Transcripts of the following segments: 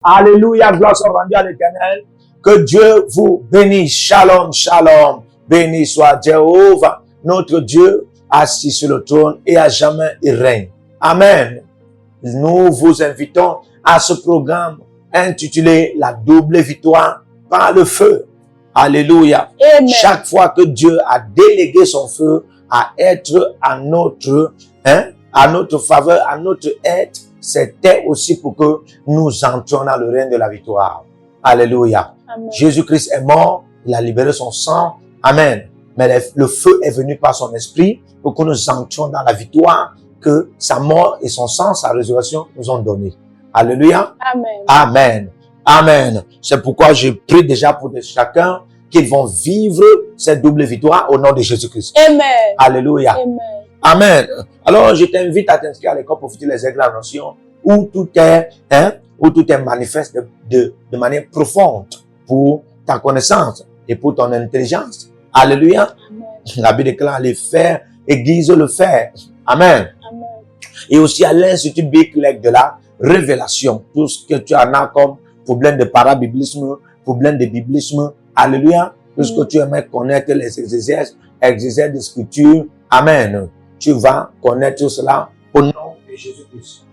Alléluia, gloire soit rendue à l'Éternel. Que Dieu vous bénisse. Shalom, shalom. Béni soit Jéhovah, notre Dieu, assis sur le trône et à jamais il règne. Amen. Nous vous invitons à ce programme intitulé La double victoire par le feu. Alléluia. Amen. Chaque fois que Dieu a délégué son feu à être à notre faveur, à notre aide, c'était aussi pour que nous entrions dans le règne de la victoire. Alléluia. Jésus-Christ est mort, il a libéré son sang. Amen. Mais le feu est venu par son esprit pour que nous entrions dans la victoire que sa mort et son sang, sa résurrection nous ont donné. Alléluia. Amen. Amen. Amen. C'est pourquoi je prie déjà pour chacun qu'ils vont vivre cette double victoire au nom de Jésus-Christ. Amen. Alléluia. Amen. Amen. Alors, je t'invite à t'inscrire à l'école prophétique Les Aigles de la Nation où tout est manifeste de manière profonde pour ta connaissance et pour ton intelligence. Alléluia. Amen. La Bible déclare les faire, aiguise le faire. Amen. Amen. Et aussi à l'Institut biblique de la révélation. Tout ce que tu en as comme problème de parabiblisme, problème de biblisme. Alléluia. Tout ce que tu aimerais connaître, les exégèses de scripture. Amen. Tu vas connaître cela au nom de Jésus-Christ.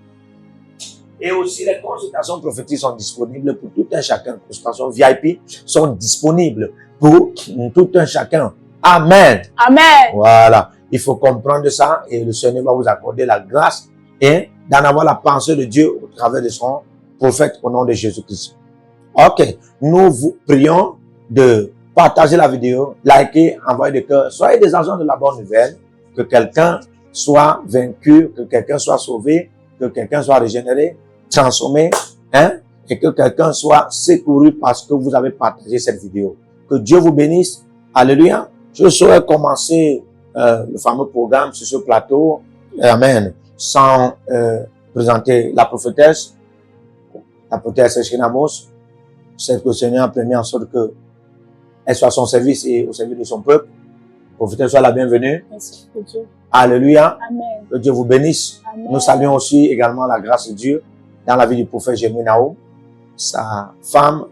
Et aussi les consultations prophétiques sont disponibles pour tout un chacun. Les consultations VIP sont disponibles pour tout un chacun. Amen. Amen. Voilà. Il faut comprendre ça et le Seigneur va vous accorder la grâce et d'en avoir la pensée de Dieu au travers de son prophète au nom de Jésus-Christ. Ok. Nous vous prions de partager la vidéo, liker, envoyer des cœurs. Soyez des agents de la bonne nouvelle. Que quelqu'un soit vaincu, que quelqu'un soit sauvé, que quelqu'un soit régénéré, transformé, et que quelqu'un soit secouru parce que vous avez partagé cette vidéo. Que Dieu vous bénisse. Alléluia. Je saurais commencer le fameux programme sur ce plateau. Amen. Sans présenter la prophétesse Shinamos. C'est que le Seigneur a permis en sorte que elle soit à son service et au service de son peuple. Prophétesse, sois la bienvenue. Merci pour Dieu. Alléluia. Amen. Que Dieu vous bénisse. Amen. Nous saluons aussi également la grâce de Dieu dans la vie du prophète Jérémie Naoum, sa femme,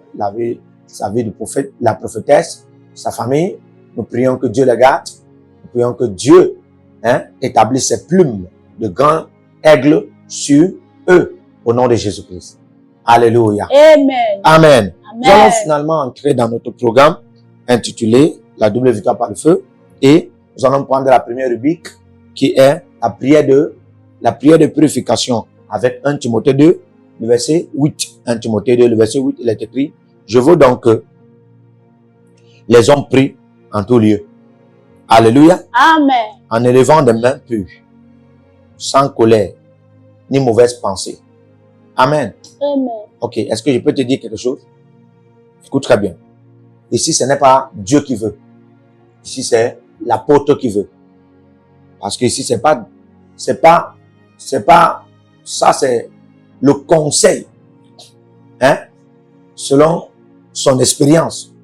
sa vie du prophète, la prophétesse, sa famille. Nous prions que Dieu les garde. Nous prions que Dieu établisse ses plumes de grands aigles sur eux au nom de Jésus-Christ. Alléluia. Amen. Amen. Nous Amen. allons finalement entrer dans notre programme intitulé La double victoire par le feu. Et nous allons prendre la première rubrique qui est la prière de purification avec 1 Timothée 2, le verset 8. 1 Timothée 2, le verset 8, il est écrit: Je veux donc que les hommes prient en tout lieu. Alléluia. Amen. En élevant des mains pures, sans colère, ni mauvaise pensée. Amen. Amen. Ok, est-ce que je peux te dire quelque chose? Écoute très bien. Ici, ce n'est pas Dieu qui veut. Ici, c'est l'apôtre qui veut. Parce que ici, c'est pas, ça c'est le conseil, selon son expérience,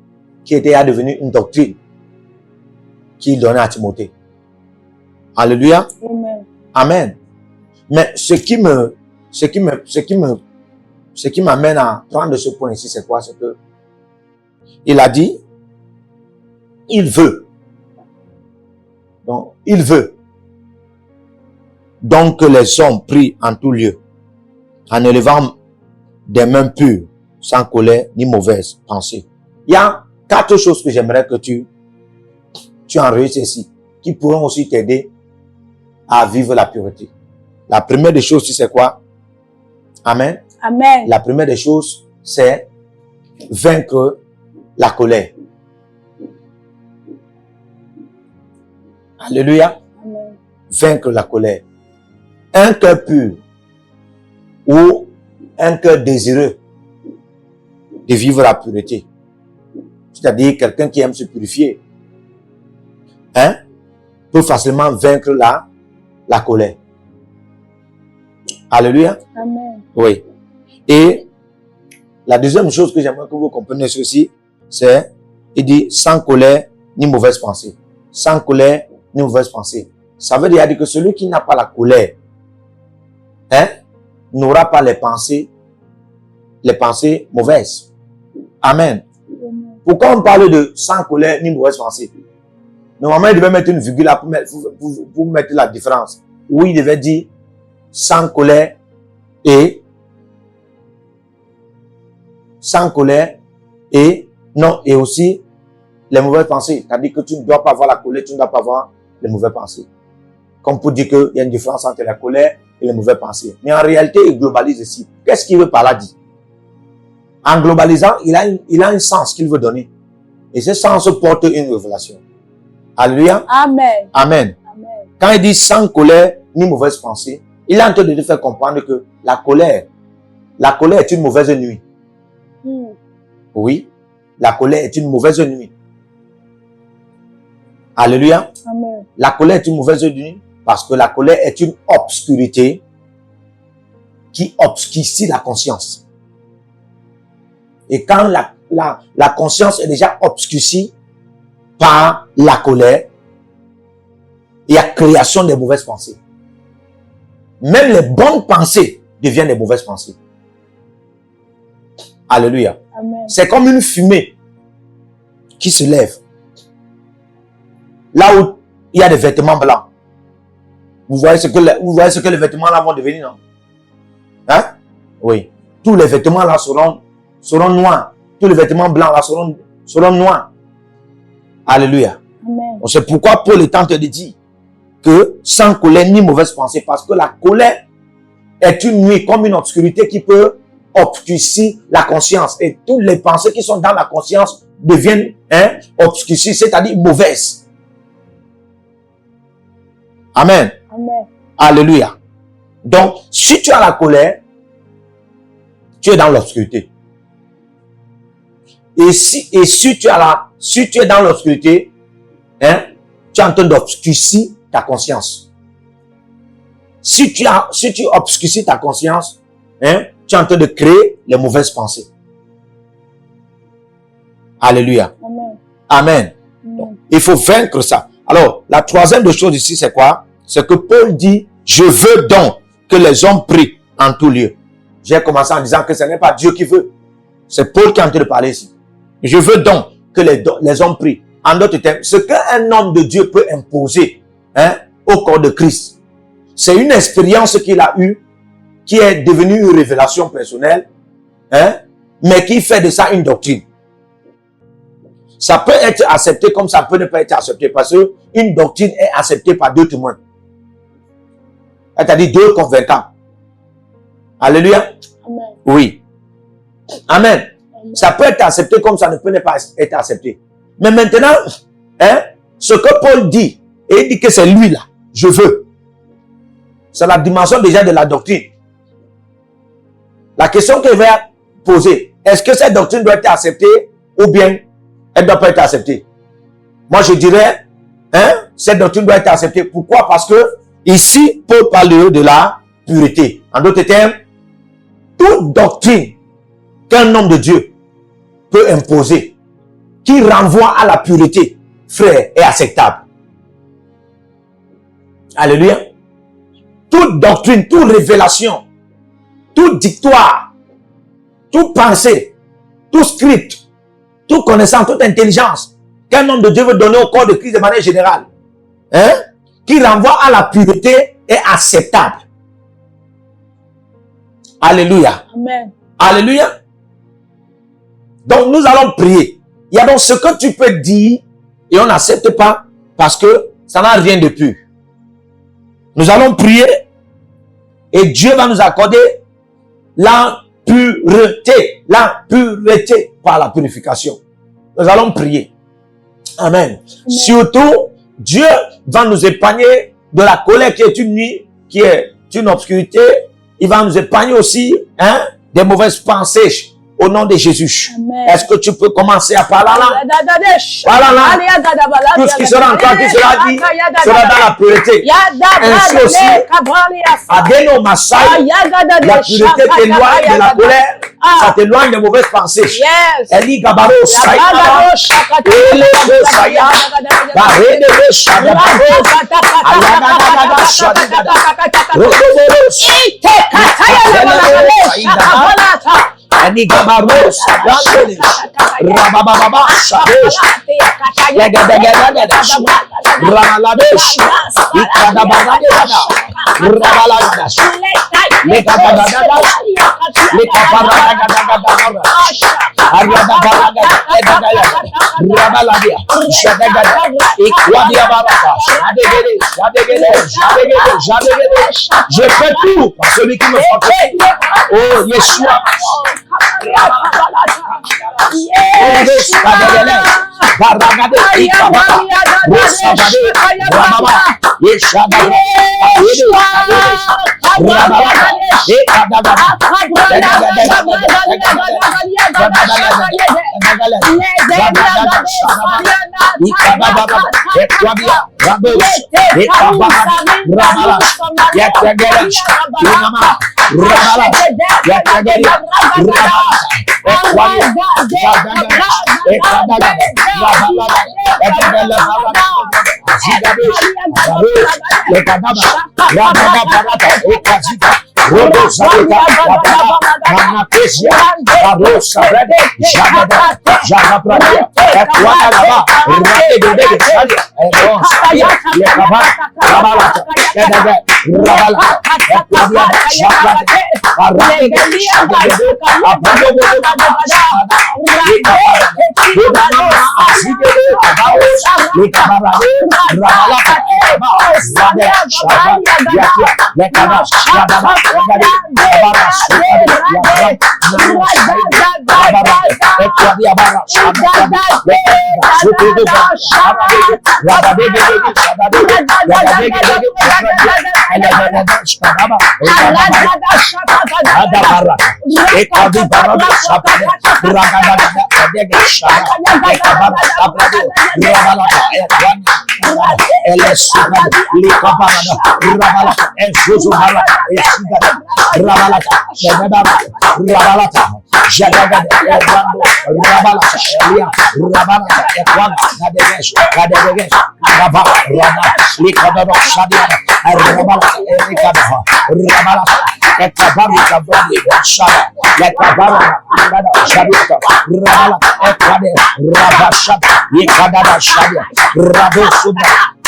qui était à devenir une doctrine, qu'il donnait à Timothée. Alléluia. Amen. Amen. Mais ce qui m'amène à prendre ce point ici, c'est quoi? C'est que, il a dit, il veut. Donc, il veut. Donc, que les hommes prient en tout lieu, en élevant des mains pures, sans colère ni mauvaise pensée. Il y a 4 choses que j'aimerais que tu enregistres ici, qui pourront aussi t'aider à vivre la pureté. La première des choses, c'est quoi? Amen. Amen. La première des choses, c'est vaincre la colère. Alléluia. Amen. Vaincre la colère. Un cœur pur ou un cœur désireux de vivre la pureté. C'est-à-dire quelqu'un qui aime se purifier, peut facilement vaincre la colère. Alléluia. Amen. Oui. Et la deuxième chose que j'aimerais que vous compreniez ceci, c'est, il dit, sans colère ni mauvaise pensée. Sans colère ni mauvaise pensée. Ça veut dire que celui qui n'a pas la colère, n'aura pas les pensées les pensées mauvaises. Amen. Pourquoi on parle de sans colère ni mauvaise pensée? Normalement, il devait mettre une virgule là pour mettre la différence. Ou il devait dire sans colère et non, et aussi les mauvaises pensées. C'est-à-dire que tu ne dois pas avoir la colère, tu ne dois pas avoir les mauvaises pensées. Comme pour dire qu'il y a une différence entre la colère et les mauvaises pensées. Mais en réalité, il globalise ici. Qu'est-ce qu'il veut par là dire? En globalisant, il a un sens qu'il veut donner. Et ce sens porte une révélation. Alléluia. Amen. Amen. Amen. Quand il dit sans colère ni mauvaise pensée, il est en train de te faire comprendre que la colère est une mauvaise nuit. Oui, la colère est une mauvaise nuit. Alléluia. Amen. La colère est une mauvaise nuit parce que la colère est une obscurité qui obscurcit la conscience. Et quand la conscience est déjà obscurcie par la colère, il y a création des mauvaises pensées. Même les bonnes pensées deviennent des mauvaises pensées. Alléluia. C'est comme une fumée qui se lève. Là où il y a des vêtements blancs. Vous voyez ce que les vêtements là vont devenir, non? Hein? Oui. Tous les vêtements là seront noirs. Tous les vêtements blancs là seront noirs. Alléluia. Amen. C'est pourquoi Paul est en train de dire que sans colère ni mauvaise pensée, parce que la colère est une nuit comme une obscurité qui peut obscurcir la conscience. Et toutes les pensées qui sont dans la conscience deviennent obscurcies, c'est-à-dire mauvaises. Amen. Amen. Alléluia. Donc, si tu as la colère, tu es dans l'obscurité. Et si tu es dans l'obscurité, tu es en train d'obscurcir ta conscience. Si tu obscurcis ta conscience, tu es en train de créer les mauvaises pensées. Alléluia. Amen. Amen. Donc, il faut vaincre ça. Alors, la troisième des choses ici, c'est quoi? C'est que Paul dit, je veux donc que les hommes prient en tout lieu. J'ai commencé en disant que ce n'est pas Dieu qui veut. C'est Paul qui est en train de parler ici. Je veux donc que les hommes prient. En d'autres termes, ce qu'un homme de Dieu peut imposer au corps de Christ, c'est une expérience qu'il a eue, qui est devenue une révélation personnelle, mais qui fait de ça une doctrine. Ça peut être accepté comme ça peut ne pas être accepté, parce qu'une doctrine est acceptée par deux témoins. C'est-à-dire deux convaincants. Alléluia. Amen. Oui. Amen. Ça peut être accepté comme ça ne peut pas être accepté. Mais maintenant, ce que Paul dit, et il dit que c'est lui là, je veux. C'est la dimension déjà de la doctrine. La question qu'il va poser, est-ce que cette doctrine doit être acceptée ou bien elle ne doit pas être acceptée? Moi je dirais, cette doctrine doit être acceptée. Pourquoi? Parce que ici, Paul parle de la pureté. En d'autres termes, toute doctrine qu'un homme de Dieu peut imposer, qui renvoie à la pureté, frère, est acceptable. Alléluia. Toute doctrine, toute révélation, toute dictoire, toute pensée, tout script, toute connaissance, toute intelligence qu'un homme de Dieu veut donner au corps de Christ de manière générale, qui renvoie à la pureté, est acceptable. Alléluia. Amen. Alléluia. Donc nous allons prier. Il y a donc ce que tu peux dire et on n'accepte pas parce que ça n'a rien de pur. Nous allons prier et Dieu va nous accorder la pureté par la purification. Nous allons prier. Amen. Surtout, Dieu va nous épargner de la colère qui est une nuit, qui est une obscurité. Il va nous épargner aussi des mauvaises pensées au nom de Jésus. Est-ce que tu peux commencer à parler là? Parle là. Tout ce qui sera encore, qui sera dit, sera dans la pureté. Ainsi aussi, Adeno Masai, la pureté t'éloigne de la colère, ça t'éloigne des mauvaises pensées. Eli Gabaro Saya, Ele Saya, Barene Shada, Ayana Shada, Robo Saya, Enigabaros, Sadandeles, Rabababa, Sadesh, Legadegadegadesh, Ramaladesh, Ikadabaragada, Rabalagadas, Lekabadadadas, Lekabaragadagadagada, Ariadabaragada, Rabaladia, Shadagada, Ikwadia Baraka, Jadegede, Jadegede, Jadegede, Jadegede. Je fais tout par celui qui me fortifie. Oh, Yeshua. Rodo Zabeka, Manapesia, Barossa, Jababa, Jababradia, Equanaba, Rade, Salia, Lekaba, Rabala, Rabala, Equabia, Shabbat,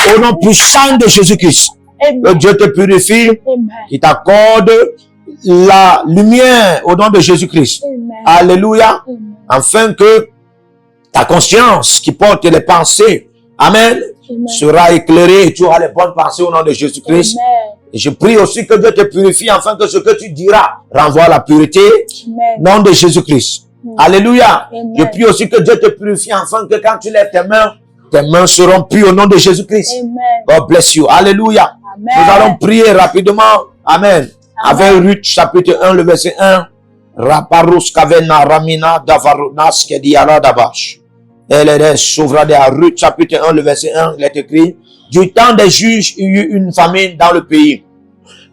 Au nom puissant de Jésus-Christ, que Dieu te purifie, qui t'accorde la lumière au nom de Jésus-Christ. Alléluia. Afin que ta conscience qui porte les pensées, amen, sera éclairée et tu auras les bonnes pensées au nom de Jésus-Christ. Et je prie aussi que Dieu te purifie afin que ce que tu diras renvoie à la pureté au nom de Jésus-Christ. Alléluia. Je prie aussi que Dieu te purifie afin que quand tu lèves tes mains seront pures au nom de Jésus-Christ. God bless you. Alléluia. Nous allons prier rapidement. Amen. Avec Ruth chapitre 1, le verset 1. Raparus kavena ramina davarunas kediara dabash. Elle est souveraine de Ruth chapitre 1, le verset 1. Il est écrit: du temps des juges, il y eut une famine dans le pays.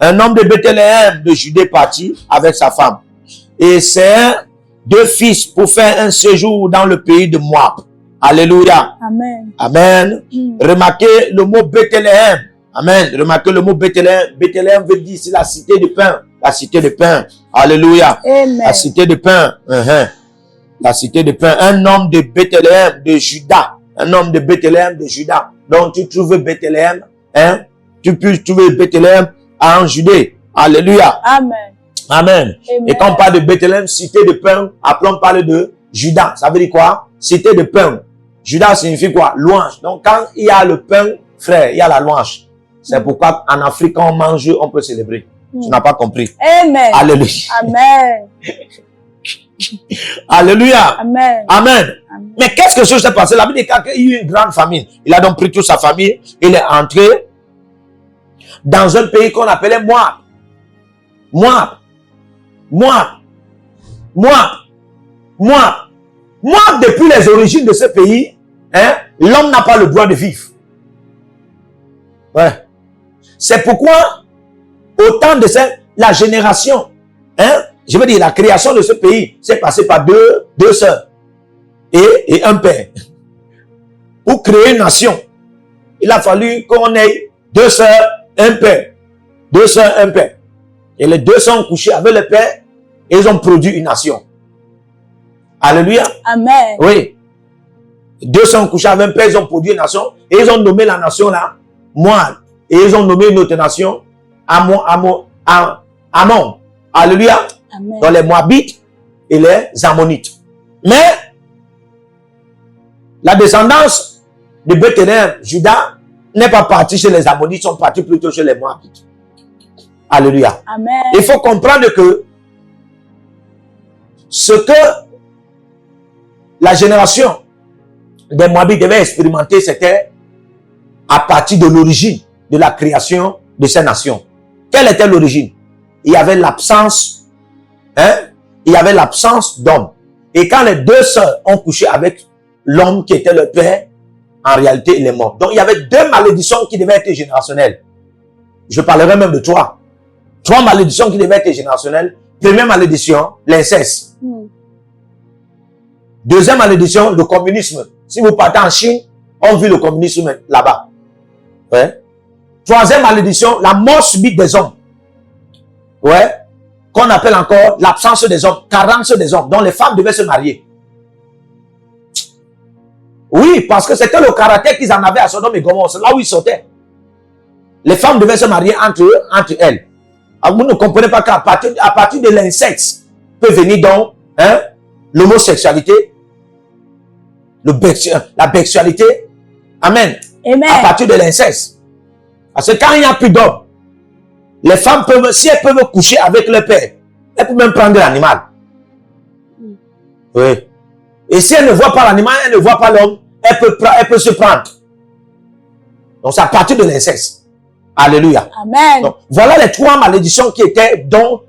Un homme de Bethléem de Judée partit avec sa femme et ses 2 fils pour faire un séjour dans le pays de Moab. Alléluia. Amen. Amen. Remarquez le mot Bethléem. Amen. Remarquez le mot Bethléem. Bethléem veut dire c'est la cité de pain. La cité de pain. Alléluia. Amen. La cité de pain. La cité de pain. Un homme de Bethléem de Juda. Un homme de Bethléem de Juda. Donc tu trouves Bethléem. Tu peux trouver Bethléem en Judée. Alléluia. Amen. Amen. Amen. Et quand on parle de Bethléem, cité de pain, après on parle de Juda. Ça veut dire quoi? Cité de pain. Juda signifie quoi? Louange. Donc quand il y a le pain, frère, il y a la louange. C'est pourquoi en Afrique, quand on mange, on peut célébrer. Tu n'as pas compris. Amen. Alléluia. Amen. Alléluia. Amen. Amen. Amen. Mais qu'est-ce que s'est passé? La Bible dit qu'il y a eu une grande famine. Il a donc pris toute sa famille. Il est entré dans un pays qu'on appelait Moab. Moab. Moab. Moab. Moab. Moab, depuis les origines de ce pays, l'homme n'a pas le droit de vivre. Ouais. C'est pourquoi, au temps de la génération, je veux dire, la création de ce pays s'est passée par deux sœurs et un père. Pour créer une nation, il a fallu qu'on ait 2 sœurs, un père. 2 sœurs, un père. Et les 2 sont couchés avec le père et ils ont produit une nation. Alléluia. Amen. Oui. Deux sont couchés avec un père, ils ont produit une nation. Et ils ont nommé la nation là, Moab. Et ils ont nommé une autre nation, Ammon. Alléluia. Amen. Dans les Moabites et les Ammonites. Mais, la descendance de Bethléem, Judas, n'est pas partie chez les Ammonites, sont partis plutôt chez les Moabites. Alléluia. Amen. Il faut comprendre que ce que la génération des Moabites devait expérimenter, c'était à partir de l'origine de la création de ces nations. Quelle était l'origine? Il y avait l'absence, il y avait l'absence d'homme. Et quand les deux sœurs ont couché avec l'homme qui était le père, en réalité, il est mort. Donc, il y avait deux malédictions qui devaient être générationnelles. Je parlerai même de trois. Trois malédictions qui devaient être générationnelles. Première malédiction, l'inceste. Deuxième malédiction, le communisme. Si vous partez en Chine, on vit le communisme là-bas. Ouais. Troisième malédiction, la mort subite des hommes. Ouais. Qu'on appelle encore l'absence des hommes, carence des hommes. Donc les femmes devaient se marier. Oui, parce que c'était le caractère qu'ils en avaient à Sodome et Gomorrhe. C'est là où ils sautaient. Les femmes devaient se marier entre elles. Alors, vous ne comprenez pas qu'à partir de l'inceste peut venir donc l'homosexualité, la bestialité. Amen. Amen. À partir de l'inceste. Parce que quand il n'y a plus d'hommes, les femmes peuvent, si elles peuvent coucher avec leur père, elles peuvent même prendre l'animal. Oui. Et si elles ne voient pas l'animal, elles ne voient pas l'homme, elles peuvent se prendre. Donc c'est à partir de l'inceste. Alléluia. Amen. Donc, voilà les trois malédictions qui étaient donc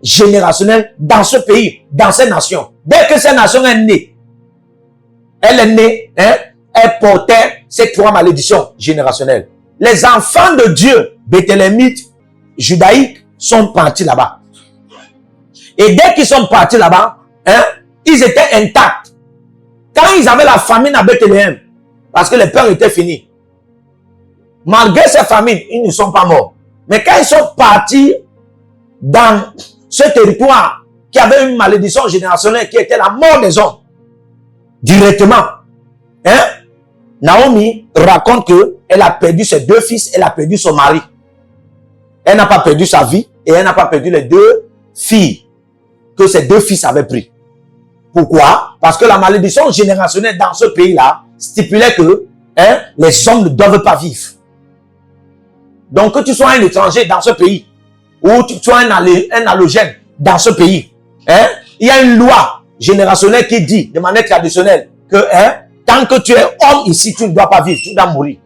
générationnelles dans ce pays, dans ces nations. Dès que ces nations est née, elle est née, elle portait ces trois malédictions générationnelles. Les enfants de Dieu, Béthlémites, judaïques, sont partis là-bas. Et dès qu'ils sont partis là-bas, ils étaient intacts. Quand ils avaient la famine à Bethléem, parce que les peurs étaient finis, malgré ces famines, ils ne sont pas morts. Mais quand ils sont partis dans ce territoire qui avait une malédiction générationnelle qui était la mort des hommes, directement, Naomi raconte qu'elle a perdu ses deux fils, elle a perdu son mari. Elle n'a pas perdu sa vie et elle n'a pas perdu les deux filles que ses deux fils avaient pris. Pourquoi? Parce que la malédiction générationnelle dans ce pays-là stipulait que les hommes ne doivent pas vivre. Donc que tu sois un étranger dans ce pays ou tu sois un allogène dans ce pays, il y a une loi générationnelle qui dit de manière traditionnelle que tant que tu es homme ici, tu ne dois pas vivre, tu dois mourir.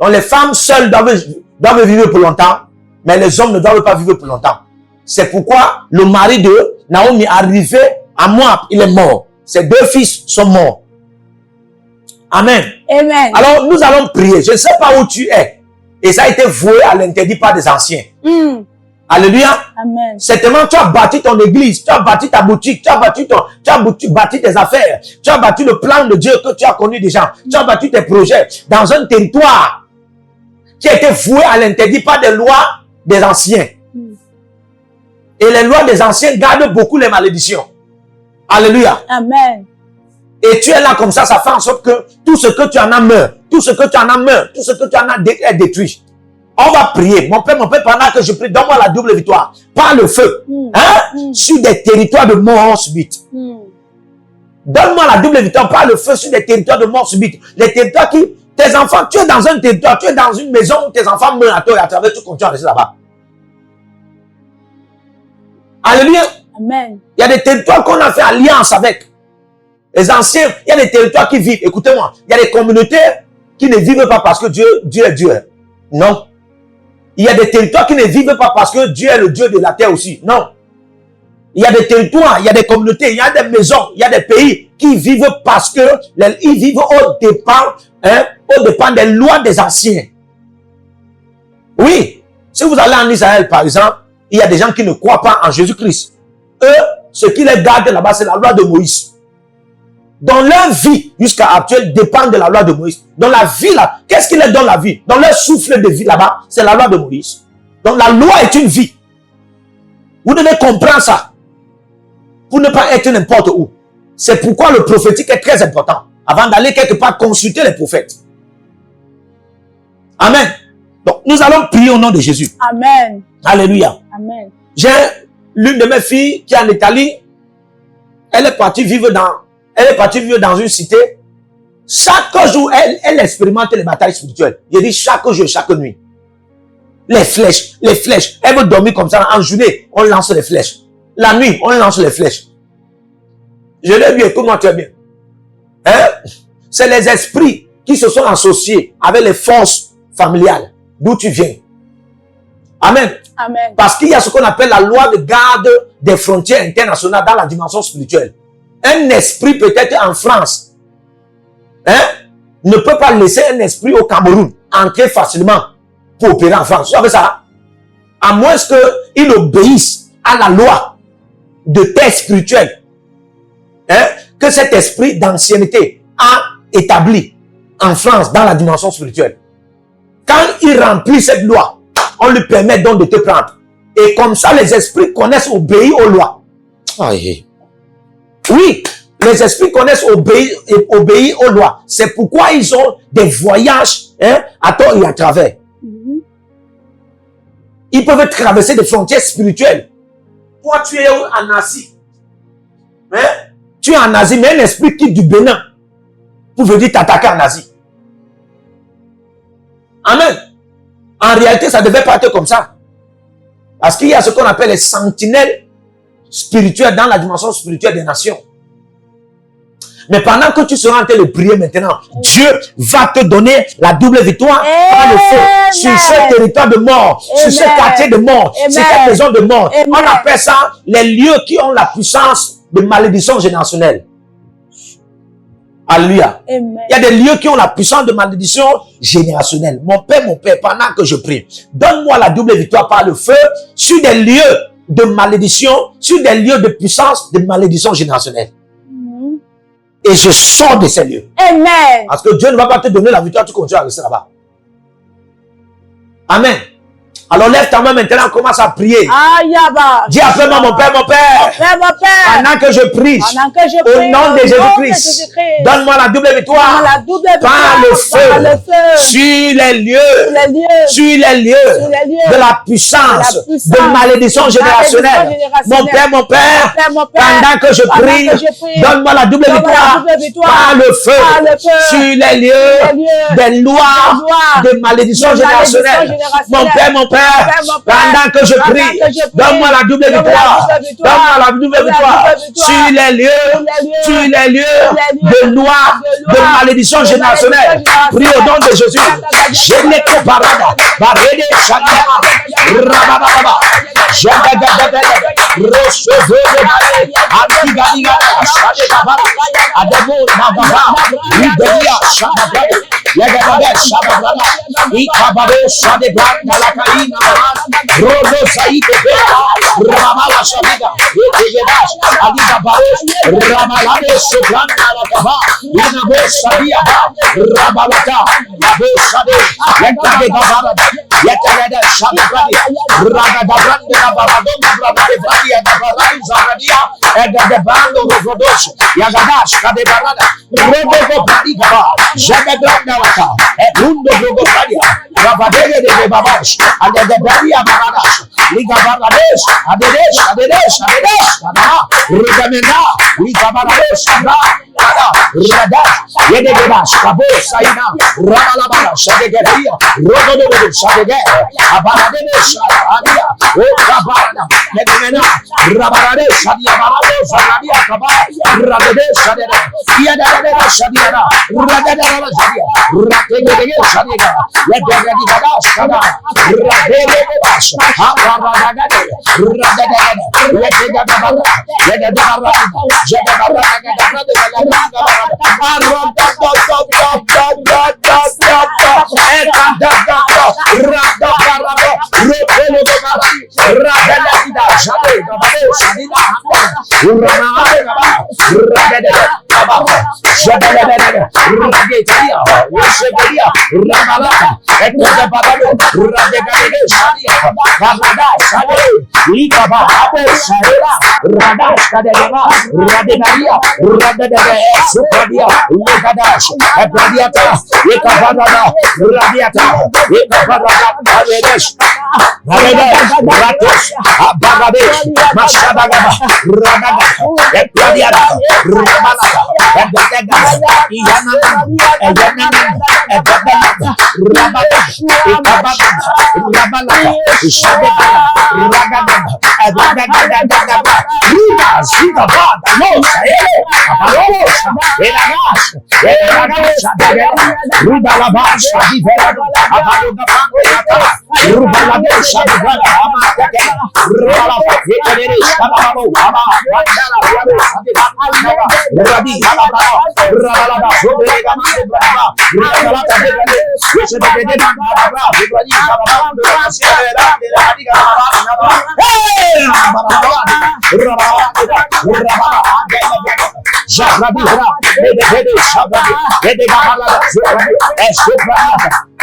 Donc les femmes seules doivent vivre pour longtemps, mais les hommes ne doivent pas vivre pour longtemps. C'est pourquoi le mari de Naomi est arrivé à Moab, il est mort. Ses deux fils sont morts. Amen. Amen. Alors nous allons prier. Je ne sais pas où tu es. Et ça a été voué à l'interdit par des anciens. Alléluia. Amen. Certainement, tu as bâti ton église, tu as bâti ta boutique, tu as bâti tes affaires, tu as bâti le plan de Dieu que tu as connu déjà, tu as bâti tes projets dans un territoire qui a été voué à l'interdit par des lois des anciens. Et les lois des anciens gardent beaucoup les malédictions. Alléluia. Amen. Et tu es là comme ça fait en sorte que tout ce que tu en as meurt, tout ce que tu en as meurt, tout ce que tu en as est détruit. On va prier. Mon Père, pendant que je prie, donne-moi la double victoire. Par le feu. Sur des territoires de mort subite. Donne-moi la double victoire par le feu sur des territoires de mort subite. Les territoires qui, tes enfants, tu es dans un territoire, tu es dans une maison où tes enfants meurent à toi et à travers, tu continues à rester là-bas. Alléluia. Amen. Il y a des territoires qu'on a fait alliance avec. Les anciens, il y a des territoires qui vivent. Écoutez-moi, il y a des communautés qui ne vivent pas parce que Dieu est Dieu. Non. Il y a des territoires qui ne vivent pas parce que Dieu est le Dieu de la terre aussi. Non. Il y a des territoires, il y a des communautés, il y a des maisons, il y a des pays qui vivent parce que ils vivent au dépend des lois des anciens. Oui. Si vous allez en Israël, par exemple, il y a des gens qui ne croient pas en Jésus-Christ. Eux, ce qui les garde là-bas, c'est la loi de Moïse. Dans leur vie, jusqu'à actuelle, dépend de la loi de Moïse. Dans la vie là, qu'est-ce qui leur donne la vie? Dans leur souffle de vie là-bas, c'est la loi de Moïse. Donc la loi est une vie. Vous devez comprendre ça. Pour ne pas être n'importe où. C'est pourquoi le prophétique est très important. Avant d'aller quelque part, consulter les prophètes. Amen. Donc, nous allons prier au nom de Jésus. Amen. Alléluia. Amen. J'ai l'une de mes filles qui est en Italie. Elle est partie vivre dans une cité. Chaque jour, elle expérimente les batailles spirituelles. Je dis chaque jour, chaque nuit. Les flèches. Elle veut dormir comme ça. En journée, on lance les flèches. La nuit, on lance les flèches. Je l'ai vu, écoute-moi très bien. Hein? C'est les esprits qui se sont associés avec les forces familiales d'où tu viens. Amen. Amen. Parce qu'il y a ce qu'on appelle la loi de garde des frontières internationales dans la dimension spirituelle. Un esprit peut-être en France, hein, ne peut pas laisser un esprit au Cameroun entrer facilement pour opérer en France. Vous savez ça? À moins qu'il obéisse à la loi de terre spirituelle, hein, que cet esprit d'ancienneté a établi en France dans la dimension spirituelle. Quand il remplit cette loi, on lui permet donc de te prendre. Et comme ça, les esprits connaissent obéir aux lois. Oui, les esprits connaissent obéir aux lois. C'est pourquoi ils ont des voyages, hein, à tort et à travers. Ils peuvent traverser des frontières spirituelles. Toi, tu es en Asie. Hein? Tu es en Asie, mais un esprit quitte du Bénin pour venir t'attaquer en Asie. Amen. En réalité, ça ne devait pas être comme ça. Parce qu'il y a ce qu'on appelle les sentinelles spirituelles dans la dimension spirituelle des nations. Mais pendant que tu seras en train de prier maintenant, Dieu va te donner la double victoire par le feu sur ce territoire de mort, sur ce quartier de mort, sur cette maison de mort. On appelle ça les lieux qui ont la puissance de malédiction générationnelle. Alléluia. Il y a des lieux qui ont la puissance de malédiction générationnelle. Mon Père, pendant que je prie, donne-moi la double victoire par le feu sur des lieux de malédiction, sur des lieux de puissance de malédiction générationnelle. Et je sors de ces lieux. Amen. Parce que Dieu ne va pas te donner la victoire, tu continues à rester là-bas. Amen. Alors lève ta main maintenant, commence à prier. Dis après moi, mon Père, pendant que je prie, au nom de Jésus-Christ, donne-moi la double victoire par le feu sur les lieux de la puissance de malédiction générationnelle. Mon Père, pendant que je prie, donne-moi la double victoire par le feu sur les lieux des lois de malédiction générationnelle. Mon Père, pendant que je prie, donne-moi la double victoire. Donne-moi la double victoire sur les lieux de loi de malédiction générationnelle. Prie au nom de Jésus. Je n'ai que parada. Barrede Shadama. Rabababa.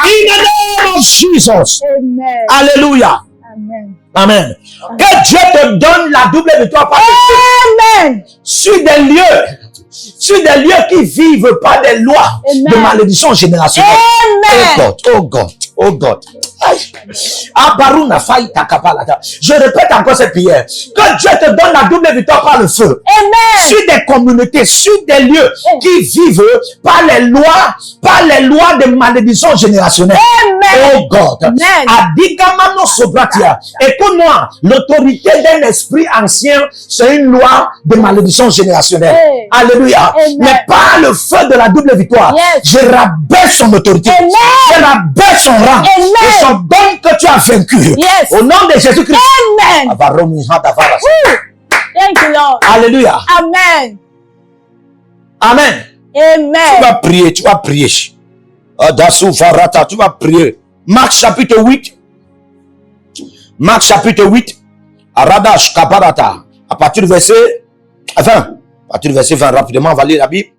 In the name of Jesus. Amen. Alléluia. Amen. Amen. Que Dieu te donne la double victoire par Amen. sur des lieux qui vivent pas des lois de malédiction générationnelle. Amen. Oh God, oh God. Je répète encore cette prière. Que Dieu te donne la double victoire par le feu. Amen. Sur des communautés, sur des lieux qui vivent par les lois de malédiction générationnelle. Amen. Oh God. Amen. Adigamano sobratia. Écoute-moi, l'autorité d'un esprit ancien, c'est une loi de malédiction générationnelle. Hey. Alléluia. Amen. Mais par le feu de la double victoire, Yes. je rabaisse son autorité. Amen. Je rabaisse son rang. Amen. Et son don que tu as vaincu. Yes. Au nom de Jésus-Christ. Amen. Thank you, Lord. Alléluia. Amen. Amen. Amen. Tu vas prier, tu vas prier. Adasu Farata, tu vas prier. Marc chapitre 8. Marc chapitre 8. Aradash Kaparata. À partir du verset 20. À partir du verset 20, rapidement, on va lire la Bible.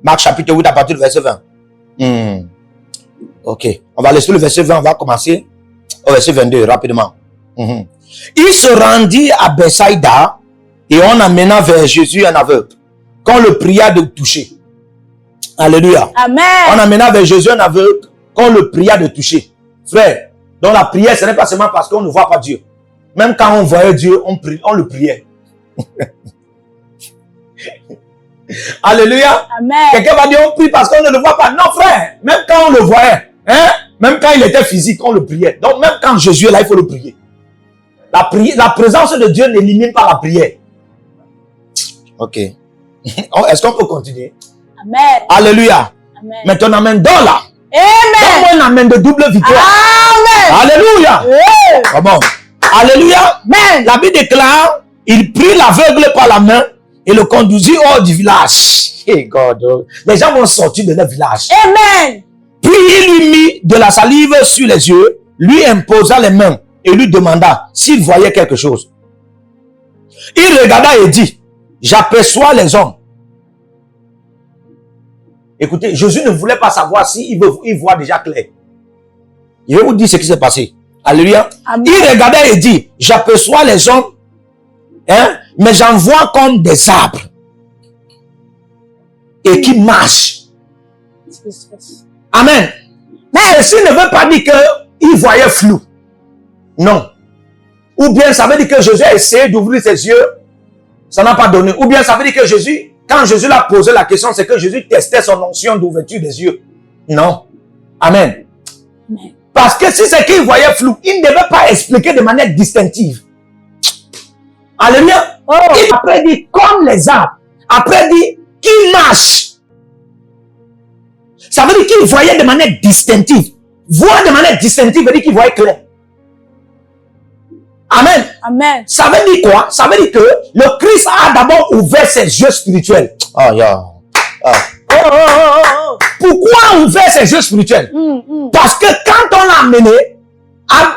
Marc chapitre 8, à partir du verset 20. Ok. On va laisser le verset 20, on va commencer au verset 22, rapidement. Il se rendit à Bethsaïda et on amena vers Jésus un aveugle, qu'on le pria de toucher. Alléluia. Amen. On amena vers Jésus un aveugle, qu'on le pria de toucher. Frère, dans la prière, ce n'est pas seulement parce qu'on ne voit pas Dieu. Même quand on voyait Dieu, on le priait. Alléluia. Amen. Quelqu'un va dire on prie parce qu'on ne le voit pas. Non frère, même quand on le voyait, même quand il était physique, on le priait. Donc même quand Jésus est là, il faut le prier. La présence de Dieu n'élimine pas la prière. Ok. Est-ce qu'on peut continuer? Amen. Alléluia. Amen. Mais ton amen donne là. Amen. Donne-moi un amen de double victoire. Amen. Alléluia. Hey. Comment? Alléluia. Amen. La Bible déclare, il prit l'aveugle par la main et le conduisit hors du village. Hey God. Les gens vont sortir de leur village. Amen. Puis il lui mit de la salive sur les yeux, lui imposa les mains et lui demanda s'il voyait quelque chose. Il regarda et dit, j'aperçois les hommes. Écoutez, Jésus ne voulait pas savoir s'il voit déjà clair. Je vais vous dire ce qui s'est passé. Alléluia. Amen. Il regardait et dit, j'aperçois les hommes, mais j'en vois comme des arbres. Et qui marchent. Amen. Mais ceci ne veut pas dire qu'il voyait flou. Non. Ou bien ça veut dire que Jésus a essayé d'ouvrir ses yeux. Ça n'a pas donné. Ou bien ça veut dire que Jésus, quand Jésus l'a posé la question, c'est que Jésus testait son onction d'ouverture des yeux. Non. Amen. Amen. Parce que si c'est qu'il voyait flou, il ne devait pas expliquer de manière distinctive. Alléluia. Oh. Il après dit comme les arbres. Après dit qu'il marche. Ça veut dire qu'il voyait de manière distinctive. Voir de manière distinctive veut dire qu'il voyait clair. Amen. Amen. Ça veut dire quoi? Ça veut dire que le Christ a d'abord ouvert ses yeux spirituels. Pourquoi ouvert ses yeux spirituels? Parce que quand on l'a amené,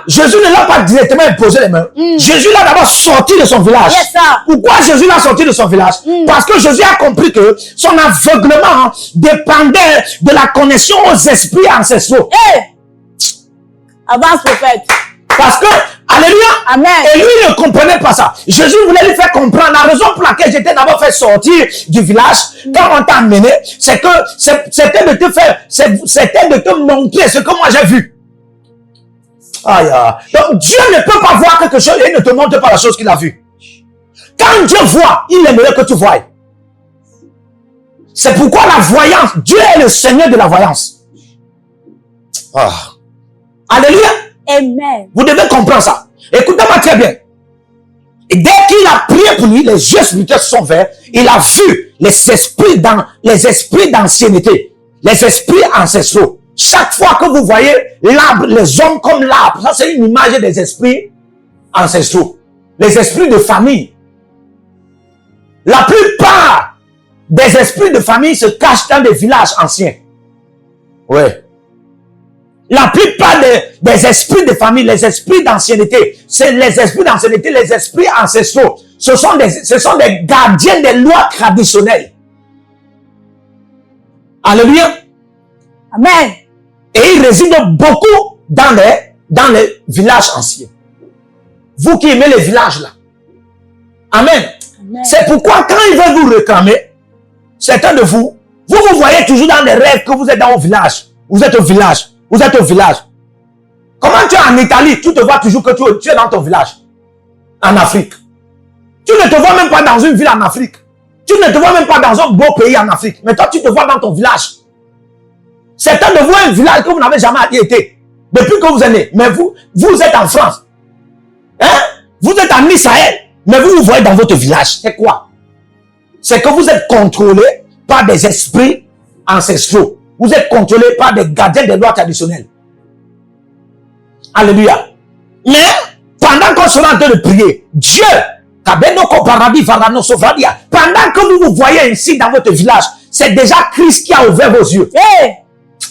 Jésus ne l'a pas directement imposé les mains. Jésus l'a d'abord sorti de son village. Yes, sir. Pourquoi Jésus l'a sorti de son village? Parce que Jésus a compris que son aveuglement dépendait de la connexion aux esprits ancestraux. Hey! Avance, prophète. Parce que, alléluia, Amen. et lui il ne comprenait pas ça. Jésus voulait lui faire comprendre. La raison pour laquelle j'étais d'abord fait sortir du village, quand on t'a amené, c'est que c'était de te faire, c'était de te montrer ce que moi j'ai vu. Aïe, aïe. Donc Dieu ne peut pas voir quelque chose et il ne te montre pas la chose qu'il a vue. Quand Dieu voit, il aimerait que tu voies. C'est pourquoi la voyance, Dieu est le Seigneur de la voyance. Ah. Alléluia. Amen. Vous devez comprendre ça. Écoutez-moi très bien. Et dès qu'il a prié pour lui, les yeux spirituels sont verts. Il a vu les esprits d'ancienneté, les esprits ancestraux. Chaque fois que vous voyez l'arbre, les hommes comme l'arbre, ça c'est une image des esprits ancestraux, les esprits de famille. La plupart des esprits de famille se cachent dans des villages anciens. Ouais. La plupart des esprits de famille, les esprits d'ancienneté, c'est les esprits d'ancienneté, les esprits ancestraux. Ce sont des gardiens des lois traditionnelles. Alléluia. Amen. Et ils résident beaucoup dans les villages anciens. Vous qui aimez les villages là. Amen. Amen. C'est pourquoi quand ils veulent vous réclamer, certains de vous voyez toujours dans des rêves que vous êtes dans un village. Vous êtes au village. Vous êtes au village. Comment tu es en Italie, tu te vois toujours que tu es dans ton village. En Afrique. Tu ne te vois même pas dans une ville en Afrique. Tu ne te vois même pas dans un beau pays en Afrique. Mais toi, tu te vois dans ton village. Certains de vous, un village que vous n'avez jamais été. Depuis que vous êtes né. Mais vous êtes en France. Hein? Vous êtes en Israël. Mais vous voyez dans votre village. C'est quoi? C'est que vous êtes contrôlé par des esprits ancestraux. Vous êtes contrôlé par des gardiens des lois traditionnelles. Alléluia. Mais, pendant qu'on sera en train de prier, Dieu, pendant que vous voyez ici dans votre village, c'est déjà Christ qui a ouvert vos yeux. Hey!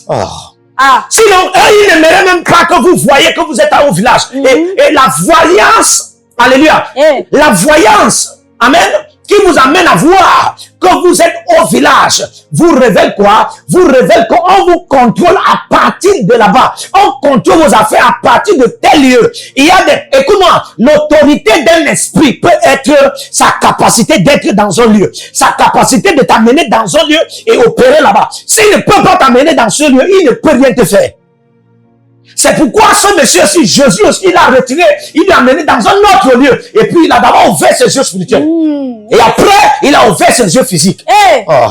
Oh. Ah. Sinon, eux, ils n'aimeraient même pas que vous voyez que vous êtes au village. Et la voyance, alléluia, la voyance, amen, qui vous amène à voir que vous êtes au village, vous révèle quoi? Vous révèle qu'on vous contrôle à partir de là-bas. On contrôle vos affaires à partir de tel lieu. Il y a écoute-moi, l'autorité d'un esprit peut être sa capacité d'être dans un lieu, sa capacité de t'amener dans un lieu et opérer là-bas. S'il ne peut pas t'amener dans ce lieu, il ne peut rien te faire. C'est pourquoi ce monsieur-ci, Jésus aussi, il a retiré, il l'a amené dans un autre lieu. Et puis, il a d'abord ouvert ses yeux spirituels. Et après, il a ouvert ses yeux physiques. Hey. Oh.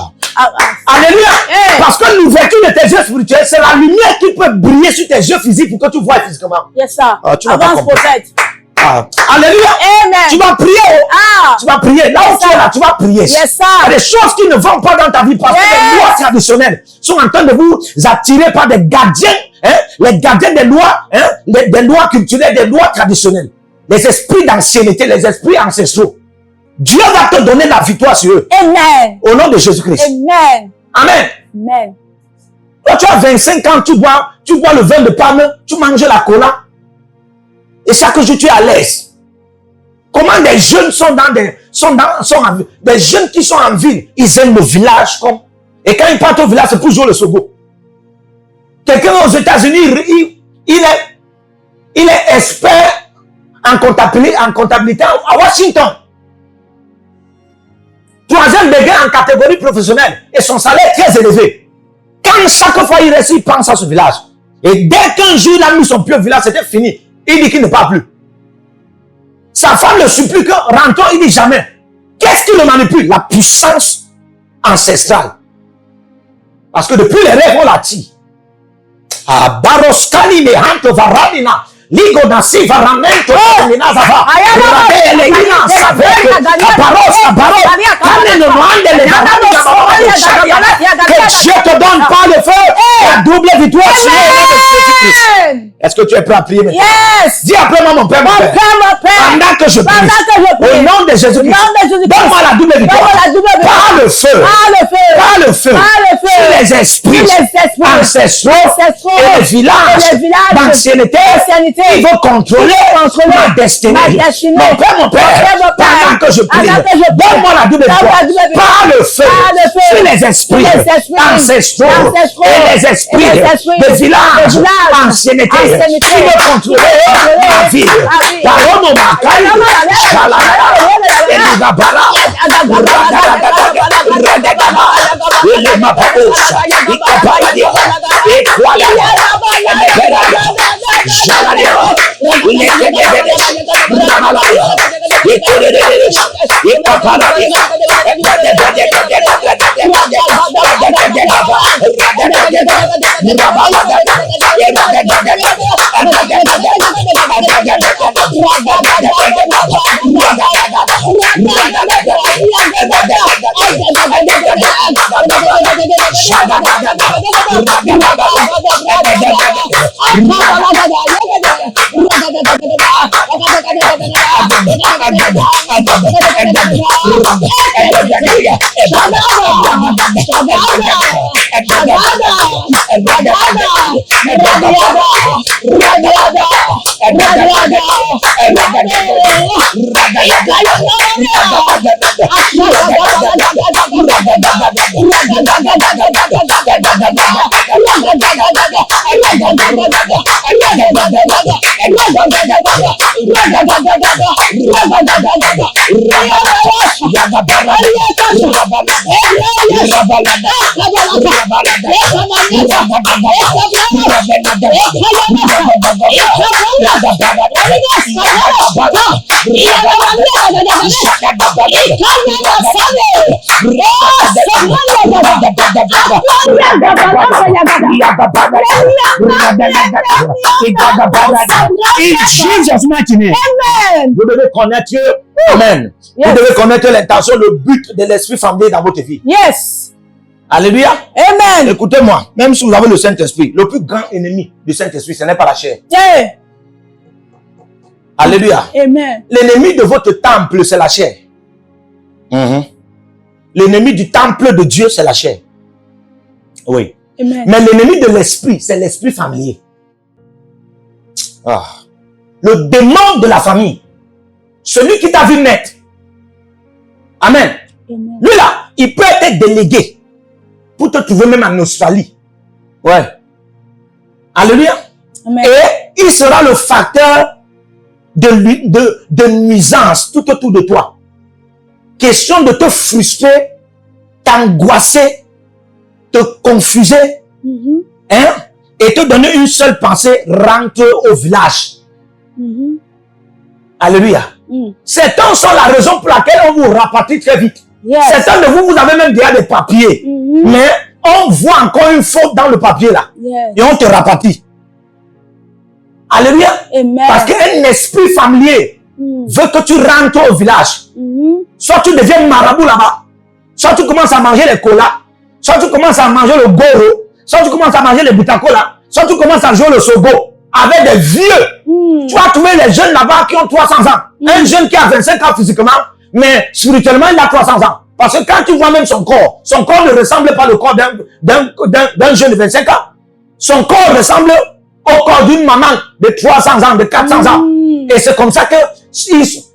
Alléluia. Hey. Parce que l'ouverture de tes yeux spirituels, c'est la lumière qui peut briller sur tes yeux physiques pour que tu vois physiquement. Yes, sir. Tu n'as pas Avance, compris. prophète. Alléluia. Amen. Tu vas prier. Tu vas prier. Là où tu es là, tu vas prier. Yes, sir. Il y a des choses qui ne vont pas dans ta vie parce que les lois traditionnelles sont en train de vous attirer par des gardiens, les gardiens des lois, des lois culturelles, des lois traditionnelles. Les esprits d'ancienneté, les esprits ancestraux. Dieu va te donner la victoire sur eux. Amen. Au nom de Jésus-Christ. Amen. Amen. Amen. Toi, tu as 25 ans, tu bois le vin de palme, tu manges la cola. Et chaque jour, tu es à l'aise. Comment des jeunes des jeunes qui sont en ville, ils aiment le village comme. Et quand ils partent au village, c'est pour jouer le sogo. Quelqu'un aux États-Unis, il est expert en comptabilité à Washington. Troisième degré en catégorie professionnelle. Et son salaire est très élevé. Quand chaque fois il reste, il pense à ce village. Et dès qu'un jour il a mis son pied au village, c'était fini. Il dit qu'il ne parle plus. Sa femme le supplie que rentrons, il dit jamais. Qu'est-ce qui le manipule? La puissance ancestrale. Parce que depuis les rêves, on l'attire. Ah, Baroskani me hanto varanina. Ligo nasi varamento nina zava. Rabele ina saveke. Baros. Kane no mande le que Dieu te donne par le feu la double victoire sur Jésus-Christ. Est-ce que tu es prêt à prier maintenant? Yes. Dis après moi mon père, mon père. Pendant que je prie. Au nom de Jésus-Christ. Donne-moi la double victoire. Par le feu. Par le feu. les esprits ancestraux et les villages d'ancienneté qui vont contrôler ma destinée. Mon Père, pendant que je prie, donne-moi la double victoire par le feu sur les esprits ancestraux et les esprits de villages ancienneté qui vont contrôler ma vie. Parole mon macaille, In Jesus' mighty name. Amen. Vous devez connaître, amen. Yes. Vous devez connaître l'intention, le but de l'esprit familier dans votre vie. Yes. Alléluia. Amen. Écoutez-moi, même si vous avez le Saint-Esprit, le plus grand ennemi du Saint-Esprit, ce n'est pas la chair. Yeah. Alléluia. Amen. L'ennemi de votre temple, c'est la chair. L'ennemi du temple de Dieu, c'est la chair. Oui. Amen. Mais l'ennemi de l'esprit, c'est l'esprit familier. Le démon de la famille. Celui qui t'a vu naître. Amen. Amen. Lui là, il peut être délégué pour te trouver même en Australie. Ouais. Alléluia. Amen. Et il sera le facteur de nuisance tout autour de toi. Question de te frustrer, t'angoisser, te confuser, hein, et te donner une seule pensée, rentre au village. Alléluia. Certains sont la raison pour laquelle on vous rapatrie très vite. Yes. Certains de vous, vous avez même déjà des papiers. Mais on voit encore une faute dans le papier là. Yes. Et on te rapatrie. Alléluia. Amen. Parce qu'un esprit familier veut que tu rentres au village. Soit tu deviens marabout là-bas. Soit tu commences à manger les colas. Soit tu commences à manger le goro. Soit tu commences à manger les butacola. Soit tu commences à jouer le sogo. Avec des vieux. Tu vas trouver les jeunes là-bas qui ont 300 ans. Un jeune qui a 25 ans physiquement, mais spirituellement il a 300 ans. Parce que quand tu vois même son corps ne ressemble pas au corps d'un jeune de 25 ans. Son corps ressemble au corps d'une maman de 300 ans, de 400 ans. Et c'est comme ça que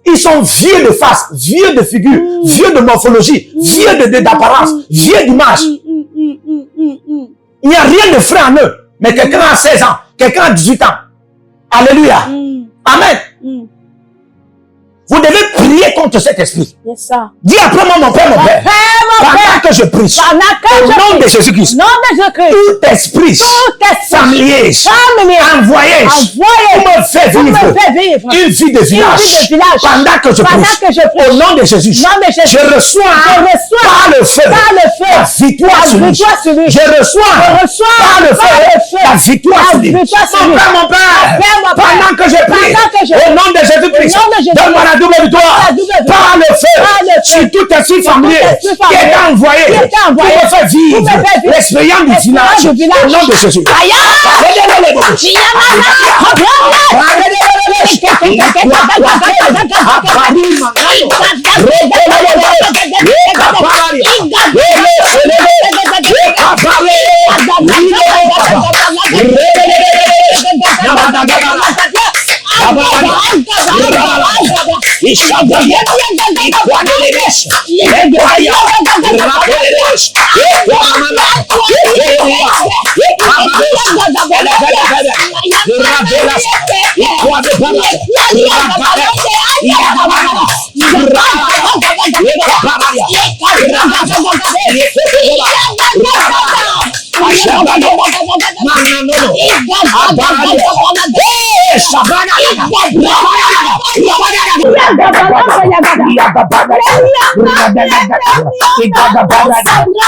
ils sont vieux de face, vieux de figure, vieux de morphologie, vieux d'apparence, vieux d'image. Il n'y a rien de frais en eux. Mais quelqu'un a 16 ans, quelqu'un a 18 ans. Alléluia. Amen. Vous devez prier contre cet esprit. Yes, sir. Dis après moi, mon Père, mon Père. Pendant que je prie, au nom de Jésus-Christ, tout esprit familier envoyé pour me faire vivre une vie de village, pendant que je prie, au nom de Jésus, je reçois par le feu la victoire sur lui. Je reçois par le feu la victoire sur lui. Mon Père, pendant que je prie, au nom de Jésus-Christ, donne-moi la double victoire par le feu sur tout esprit familier qui est envoyé pour me faire vivre l'expérience du village au nom de Jésus.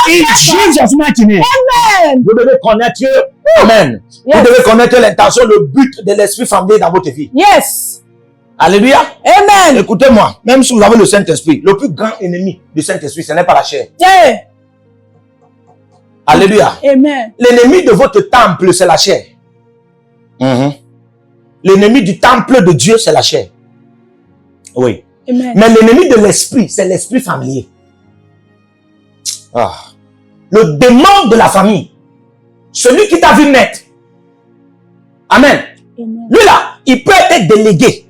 In Jesus' mighty name. Amen. Vous devez connaître, amen. Yes. Vous devez connaître l'intention, le but de l'esprit familier dans votre vie. Yes. Alléluia. Amen. Écoutez-moi, même si vous avez le Saint-Esprit, le plus grand ennemi du Saint-Esprit, ce n'est pas la chair. Yeah. Alléluia. Amen. L'ennemi de votre temple, c'est la chair. L'ennemi du temple de Dieu, c'est la chair. Oui. Amen. Mais l'ennemi de l'esprit, c'est l'esprit familier. Ah. Le démon de la famille. Celui qui t'a vu naître. Amen. Amen. Lui là, il peut être délégué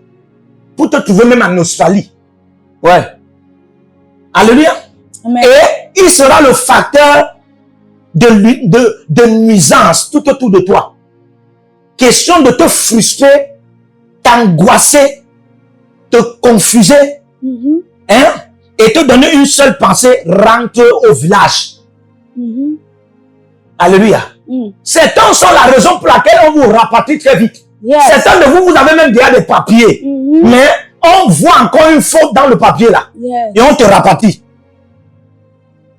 pour te trouver même en Australie. Ouais. Alléluia. Amen. Et il sera le facteur de nuisance tout autour de toi. Question de te frustrer, t'angoisser, te confuser, hein, et te donner une seule pensée, rentre au village. Alléluia. Certains sont la raison pour laquelle on vous rapatrie très vite. Yes. Certains de vous, vous avez même déjà des papiers. Mais on voit encore une faute dans le papier là. Yes. Et on te rapatrie.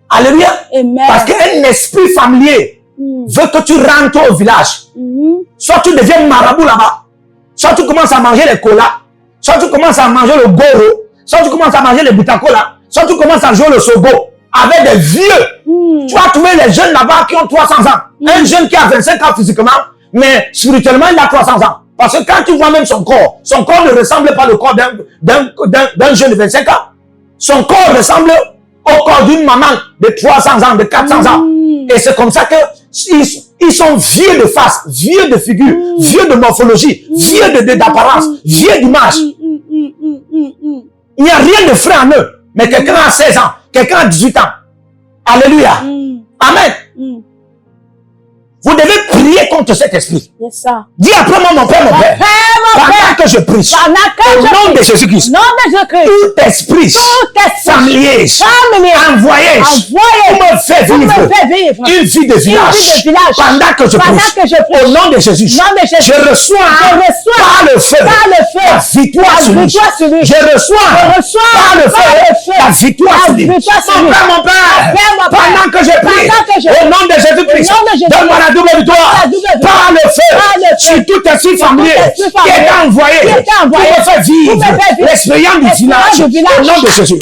Alléluia. Amen. Parce qu'un esprit familier veut que tu rentres au village. Soit tu deviens marabout là-bas. Soit tu commences à manger les colas. Soit tu commences à manger le goro. Soit tu commences à manger les butacola. Soit tu commences à jouer le sogo. Avec des vieux. Tu vas trouver les jeunes là-bas qui ont 300 ans. Un jeune qui a 25 ans physiquement, mais spirituellement il a 300 ans. Parce que quand tu vois même son corps ne ressemble pas au corps d'un jeune de 25 ans. Son corps ressemble au corps d'une maman de 300 ans, de 400 ans. Et c'est comme ça que ils sont vieux de face, vieux de figure, vieux de morphologie, vieux d'apparence, vieux d'image. Il n'y a rien de frais en eux. Mais quelqu'un a 16 ans, quelqu'un a 18 ans. Alléluia. Amen. Vous devez prier contre cet esprit. Yes, sir. Dis après moi, mon Père, mon Père. Pendant que je prie, au nom de Jésus-Christ, tout esprit familier envoyé pour me faire vivre une vie de village pendant que je prie, au nom de Jésus, je reçois par le feu la victoire sur lui. Je reçois par le feu la victoire sur lui. Mon Père, pendant que je prie, au nom de Jésus-Christ, donne-moi la double victoire par le feu sur tout esprit familier qui est envoyé pour me faire vivre l'expérience du village au nom de Jésus.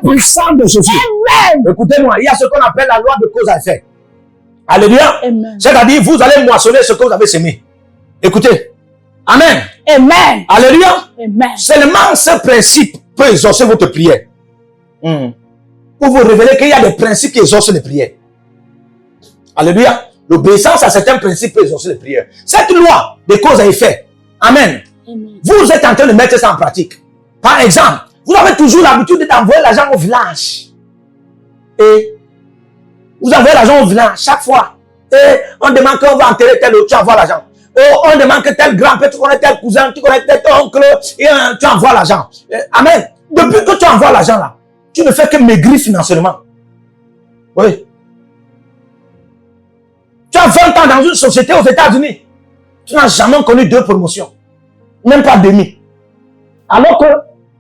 Puissant de Jésus. Écoutez-moi, il y a ce qu'on appelle la loi de cause à effet. Alléluia. C'est-à-dire, vous allez moissonner ce que vous avez semé. Écoutez. Amen. Amen. Alléluia. Amen. Seulement ce principe peut exaucer votre prière. Pour vous révéler qu'il y a des principes qui exaucent les prières. Alléluia. L'obéissance à certains principes et aussi les prières. Cette loi de cause à effet. Amen. Amen. Vous êtes en train de mettre ça en pratique. Par exemple, vous avez toujours l'habitude d'envoyer l'argent au village. Et vous envoyez l'argent au village chaque fois. Et on demande qu'on va enterrer tel autre, tu envoies l'argent. Oh, on demande que tel grand-père, tu connais tel cousin, tu connais tel oncle, et tu envoies l'argent. Amen. Depuis que tu envoies l'argent là, tu ne fais que maigrir financièrement. Oui. Tu as 20 ans dans une société aux États-Unis. Tu n'as jamais connu 2 promotions. Même pas demi. Alors que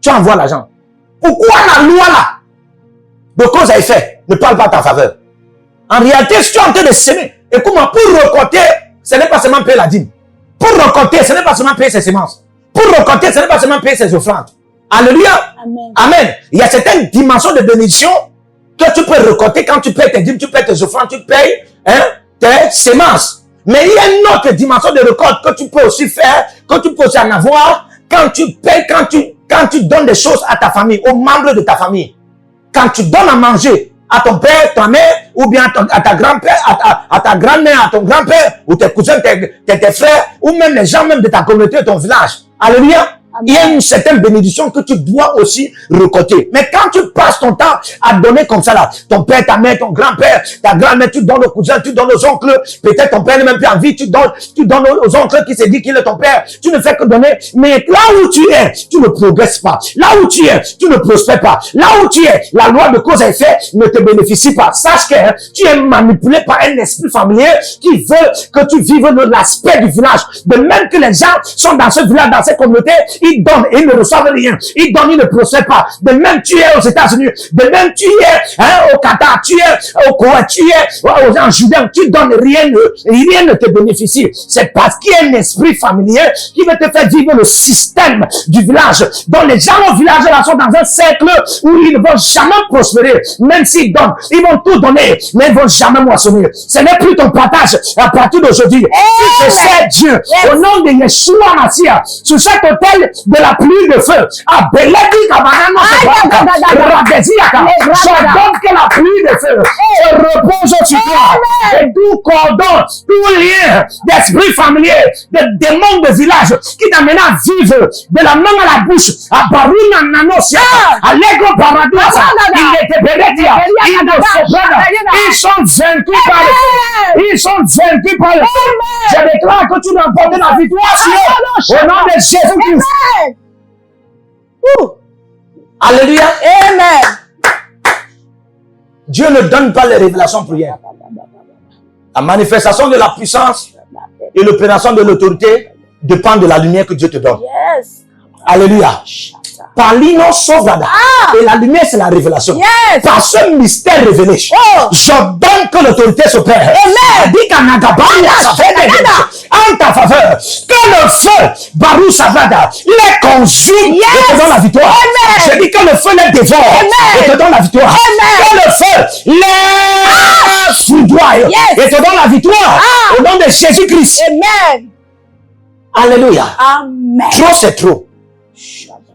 tu envoies l'argent. Pourquoi la loi là, de cause à effet, ne parle pas à ta faveur? En réalité, si tu es en train de s'aimer, écoute-moi, pour récolter, ce n'est pas seulement payer la dîme. Pour récolter, ce n'est pas seulement payer ses semences. Pour récolter, ce n'est pas seulement payer ses offrandes. Alléluia. Amen. Amen. Il y a certaines dimensions de bénédiction que tu peux récolter quand tu payes tes dîmes, tu payes tes offrandes, tu payes tes semences. Mais il y a une autre dimension de récolte que tu peux aussi faire, que tu peux aussi en avoir quand tu payes, quand tu donnes des choses à ta famille, aux membres de ta famille. Quand tu donnes à manger à ton père, ta mère, ou bien à ta grand-père, à ta grand-mère, à ton grand-père, ou tes cousins, tes frères, ou même les gens même de ta communauté, de ton village. Alléluia. Il y a une certaine bénédiction que tu dois aussi récolter. Mais quand tu passes ton temps à donner comme ça là, ton père, ta mère, ton grand-père, ta grand-mère, tu donnes aux cousins, tu donnes aux oncles, peut-être ton père n'est même plus en vie, tu donnes aux oncles qui se dit qu'il est ton père, tu ne fais que donner. Mais là où tu es, tu ne progresses pas. Là où tu es, tu ne prospères pas. Là où tu es, la loi de cause à effet ne te bénéficie pas. Sache que tu es manipulé par un esprit familier qui veut que tu vives de l'aspect du village. De même que les gens sont dans ce village, dans cette communauté, ils donnent et ils ne reçoivent rien. Ils donnent, ils ne prospèrent pas. De même tu es aux États-Unis, de même tu es au Qatar, tu es au Koweït, tu es en Judée, tu donnes rien ne te bénéficie. C'est parce qu'il y a un esprit familier qui veut te faire vivre le système du village. Donc les gens au village là sont dans un cercle où ils ne vont jamais prospérer. Même s'ils donnent, ils vont tout donner, mais ils ne vont jamais moissonner. Ce n'est plus ton partage à partir d'aujourd'hui. Si je sais Dieu, au nom de Yeshua Mashiach, sur cet hôtel de la pluie de feu, à Beledi Kabanano, j'ordonne que la pluie de feu se repose sur toi. Et tout cordon, tout lien d'esprit familier, de démons de village qui t'amène à vivre de la main à la bouche, à Baruna Nanosia, à l'Ego Paradosa, ils sont vaincus par le feu. Ils sont vaincus par le feu. Je déclare que tu dois porter la victoire sur eux. Au nom de Jésus-Christ. Alléluia. Amen. Dieu ne donne pas les révélations pour rien. La manifestation de la puissance et l'opération de l'autorité dépend de la lumière que Dieu te donne. Yes. Alléluia. Par l'ino sauvada. Et la lumière, c'est la révélation. Yes. Par ce mystère révélé, j'ordonne que l'autorité s'opère. Amen. Dit qu'en ta faveur, que le feu, Barou Savada, les consume et te donne la victoire. Amen. Je dis que le feu les dévore et te donne la victoire. Amen. Que le feu les foudroie et te donne la victoire. Au nom de Jésus-Christ. Amen. Alléluia. Amen. Trop, c'est trop.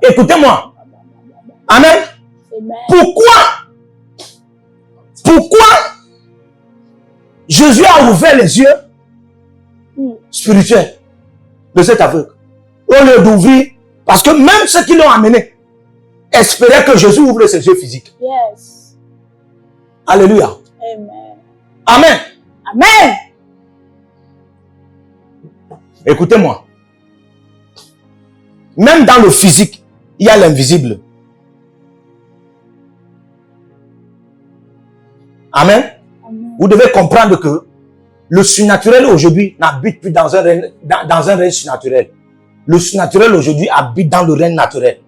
Écoutez-moi. Amen. Amen. Pourquoi Jésus a ouvert les yeux spirituels de cet aveugle au lieu d'ouvrir, parce que même ceux qui l'ont amené espéraient que Jésus ouvre ses yeux physiques. Yes. Alléluia. Amen. Amen. Amen. Écoutez-moi. Même dans le physique, il y a l'invisible. Amen. Amen. Vous devez comprendre que le surnaturel aujourd'hui n'habite plus dans un règne surnaturel. Le surnaturel aujourd'hui habite dans le règne naturel.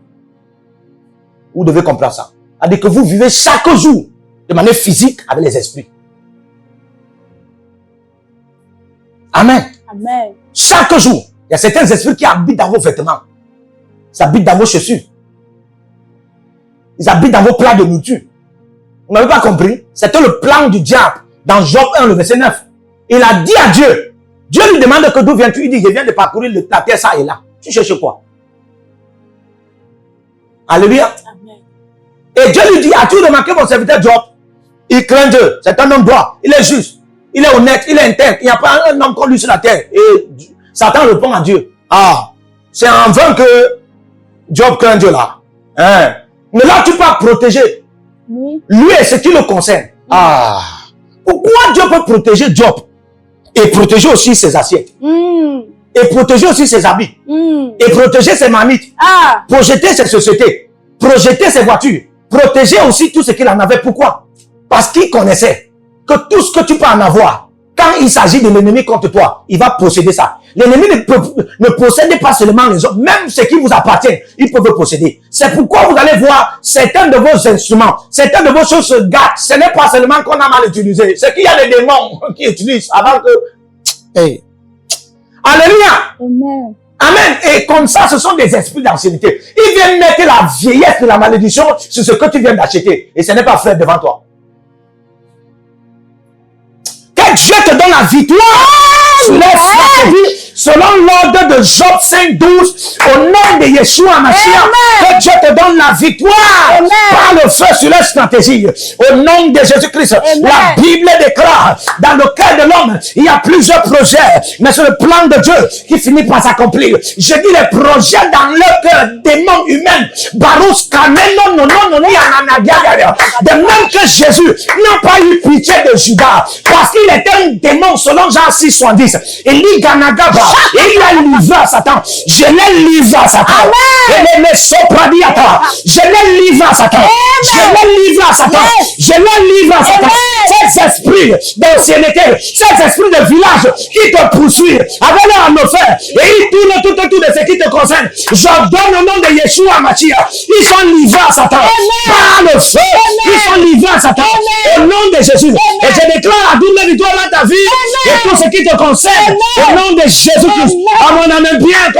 Vous devez comprendre ça. C'est-à-dire que vous vivez chaque jour de manière physique avec les esprits. Amen. Amen. Chaque jour, il y a certains esprits qui habitent dans vos vêtements. Ils habitent dans vos chaussures. Ils habitent dans vos plats de nourriture. Vous n'avez pas compris? C'était le plan du diable dans Job 1, le verset 9. Il a dit à Dieu. Dieu lui demande que d'où viens-tu? Il dit, je viens de parcourir la terre, ça et là. Tu cherches quoi? Alléluia. Amen. Et Dieu lui dit, as-tu remarqué mon serviteur Job? Il craint Dieu. C'est un homme droit. Il est juste. il est honnête, il est intègre. Il n'y a pas un homme comme lui sur la terre. Et Satan répond à Dieu. Ah, c'est en vain que Job craint Dieu là. Hein? Mais là, tu peux protéger. Oui. Lui et ce qui le concerne. Ah, pourquoi Dieu peut protéger Job et protéger aussi ses assiettes? Et protéger aussi ses habits. Et protéger ses marmites. Ah. Projeter ses sociétés. Projeter ses voitures. Protéger aussi tout ce qu'il en avait. Pourquoi? Parce qu'il connaissait que tout ce que tu peux en avoir, quand il s'agit de l'ennemi contre toi, il va posséder ça. L'ennemi ne possède pas seulement les autres, même ce qui vous appartient, il peut vous posséder. C'est pourquoi vous allez voir certains de vos instruments, certaines de vos choses se gâtent. Ce n'est pas seulement qu'on a mal utilisé, c'est qu'il y a des démons qui utilisent avant que... Hey. Alléluia. Amen. Amen. Et comme ça, ce sont des esprits d'ancienneté. Ils viennent mettre la vieillesse de la malédiction sur ce que tu viens d'acheter. Et ce n'est pas fait devant toi. Que Dieu te donne la victoire sur les stratégies selon l'ordre de Job 5:12 au nom de Yeshua Mashiach. Que Dieu te donne la victoire par le feu sur les stratégies au nom de Jésus-Christ. La Bible déclare dans le cœur de l'homme, il y a plusieurs projets, mais c'est le plan de Dieu qui finit par s'accomplir. Je dis les projets dans le cœur des mondes humains. Barousse, Kameno, non, de même que Jésus n'a pas eu pitié de Judas parce qu'il était un démon selon Jean 6:70. Et il lui a livré à Satan. Je l'ai livré à Satan. Je l'ai livré à Satan. Je l'ai livré à Satan. Je l'ai livré à Satan. Ces esprits d'ancienneté, ces esprits de village qui te poursuivent avec leur en offert et ils tournent tout autour de ce qui te concerne. Je donne au nom de Yeshua Mashiach. Ils sont livrés à Satan. Par le feu, ils sont livrés à Satan. Au nom de Jésus. Et je déclare la double victoire dans ta vie et tout ce qui te concerne. Au nom de Jésus-Christ. À mon âme bien.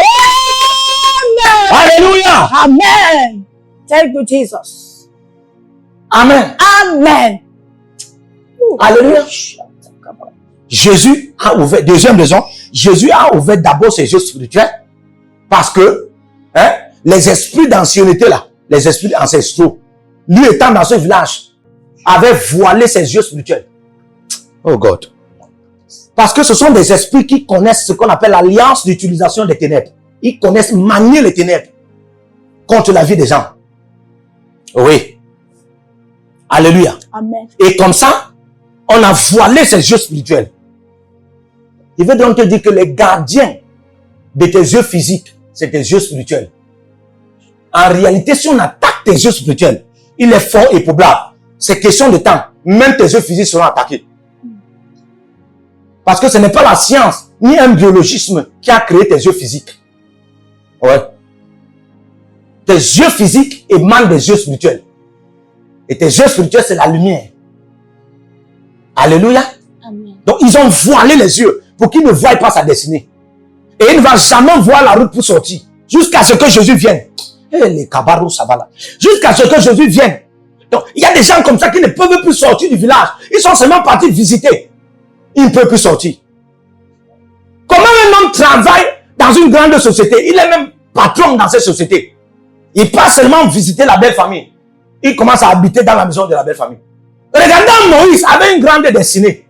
Alléluia. Amen. Thank you, Jesus. Amen. Amen. Alléluia. Jésus a ouvert, deuxième raison, Jésus a ouvert d'abord ses yeux spirituels parce que les esprits d'ancienneté là, les esprits ancestraux, lui étant dans ce village, avaient voilé ses yeux spirituels. Oh God. Parce que ce sont des esprits qui connaissent ce qu'on appelle l'alliance d'utilisation des ténèbres. Ils connaissent manier les ténèbres contre la vie des gens. Oui. Alléluia. Amen. Et comme ça, on a voilé ses yeux spirituels. Il veut donc te dire que les gardiens de tes yeux physiques, c'est tes yeux spirituels. En réalité, si on attaque tes yeux spirituels, il est fort et probable. C'est question de temps. Même tes yeux physiques seront attaqués. Parce que ce n'est pas la science, ni un biologisme qui a créé tes yeux physiques. Ouais. Tes yeux physiques émanent des yeux spirituels. Et tes yeux spirituels, c'est la lumière. Alléluia. Amen. Donc, ils ont voilé les yeux pour qu'ils ne voient pas sa destinée. Et il ne va jamais voir la route pour sortir. Jusqu'à ce que Jésus vienne. Eh, les cabarets, ça va là. Jusqu'à ce que Jésus vienne. Donc, il y a des gens comme ça qui ne peuvent plus sortir du village. Ils sont seulement partis visiter. Ils ne peuvent plus sortir. Comment un homme travaille dans une grande société? Il est même patron dans cette société. Il passe seulement visiter la belle famille. Il commence à habiter dans la maison de la belle famille. Regardez Moïse avait une grande destinée.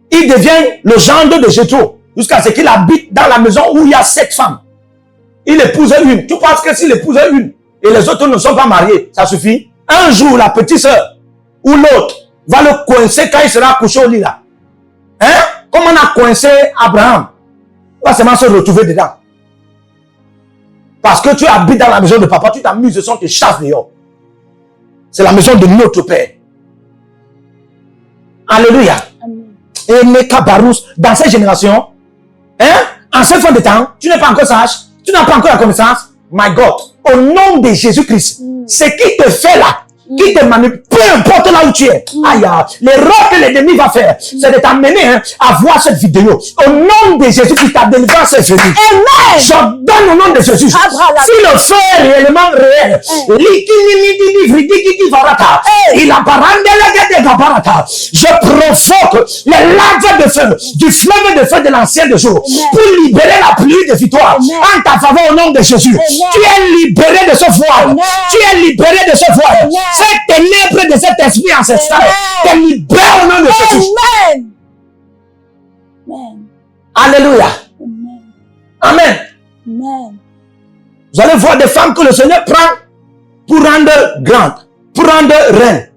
Il devient le gendre de Jéthro jusqu'à ce qu'il habite dans la maison où il y a 7 femmes. Il épouse une. Tu penses que s'il épouse une et les autres ne sont pas mariés, ça suffit? Un jour, la petite sœur ou l'autre va le coincer quand il sera couché au lit là. Hein? Comme on a coincé Abraham, il va seulement se retrouver dedans. Parce que tu habites dans la maison de papa, tu t'amuses, on te chasse dehors. C'est la maison de notre Père. Alléluia. Et Mekabarous, dans cette génération, en cette fin de temps, tu n'es pas encore sage, tu n'as pas encore la connaissance. My God, au nom de Jésus-Christ, ce qui te fait là, qui te manipule, peu importe là où tu es. Aïe, l'erreur que l'ennemi va faire, c'est de t'amener à voir cette vidéo. Au nom de Jésus, ta délivrance est venue. Amen. Je donne au nom de Jésus. Si le feu est réellement réel, je provoque les laves de feu, du fleuve de feu de l'ancien de jour, pour libérer la pluie de victoire en ta faveur au nom de Jésus. Tu es libéré de ce voile. Tu es libéré de ce voile. Ces ténèbres de cet esprit ancestral te libèrent au nom de Jésus. Amen. Amen. Alléluia. Amen. Amen. Amen. Vous allez voir des femmes que le Seigneur prend pour rendre grandes, pour rendre reines.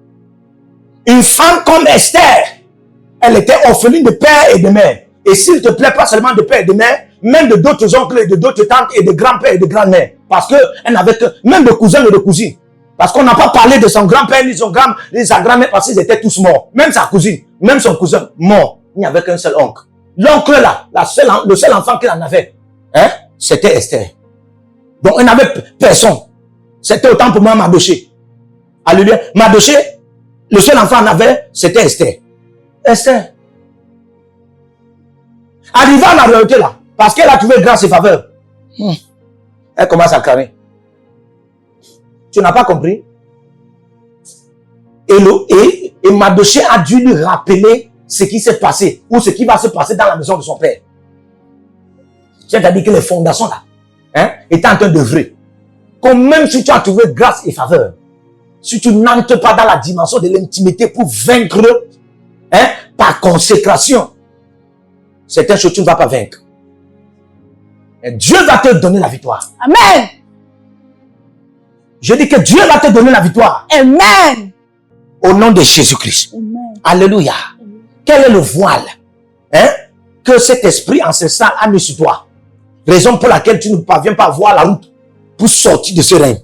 Une femme comme Esther, elle était orpheline de père et de mère. Et s'il te plaît, pas seulement de père et de mère, même de d'autres oncles et de d'autres tantes et de grands-pères et de grands-mères. Parce qu'elle n'avait que, même de cousins et de cousines. Parce qu'on n'a pas parlé de son grand-père ni sa grand-mère parce qu'ils étaient tous morts. Même sa cousine, même son cousin, mort. Il n'y avait qu'un seul oncle. L'oncle là, le seul enfant qu'il en avait, hein, c'était Esther. Donc, elle n'avait personne. C'était autant pour moi Mardoché. Alléluia. Mardoché, le seul enfant en avait, c'était Esther. Esther. Arrivé à la réalité là, parce qu'elle a trouvé grâce et faveur, elle commence à cramer. Tu n'as pas compris? Et Mardoché a dû lui rappeler ce qui s'est passé, ou ce qui va se passer dans la maison de son père. C'est-à-dire que les fondations là, hein, étaient en train d'œuvrer. Comme même si tu as trouvé grâce et faveur, si tu n'entres pas dans la dimension de l'intimité pour vaincre, hein, par consécration, certaines choses tu ne vas pas vaincre. Et Dieu va te donner la victoire. Amen. Je dis que Dieu va te donner la victoire. Amen. Au nom de Jésus-Christ. Amen. Alléluia. Quel est le voile, hein, que cet esprit ancestral a mis sur toi? Raison pour laquelle tu ne parviens pas à voir la route pour sortir de ce règne.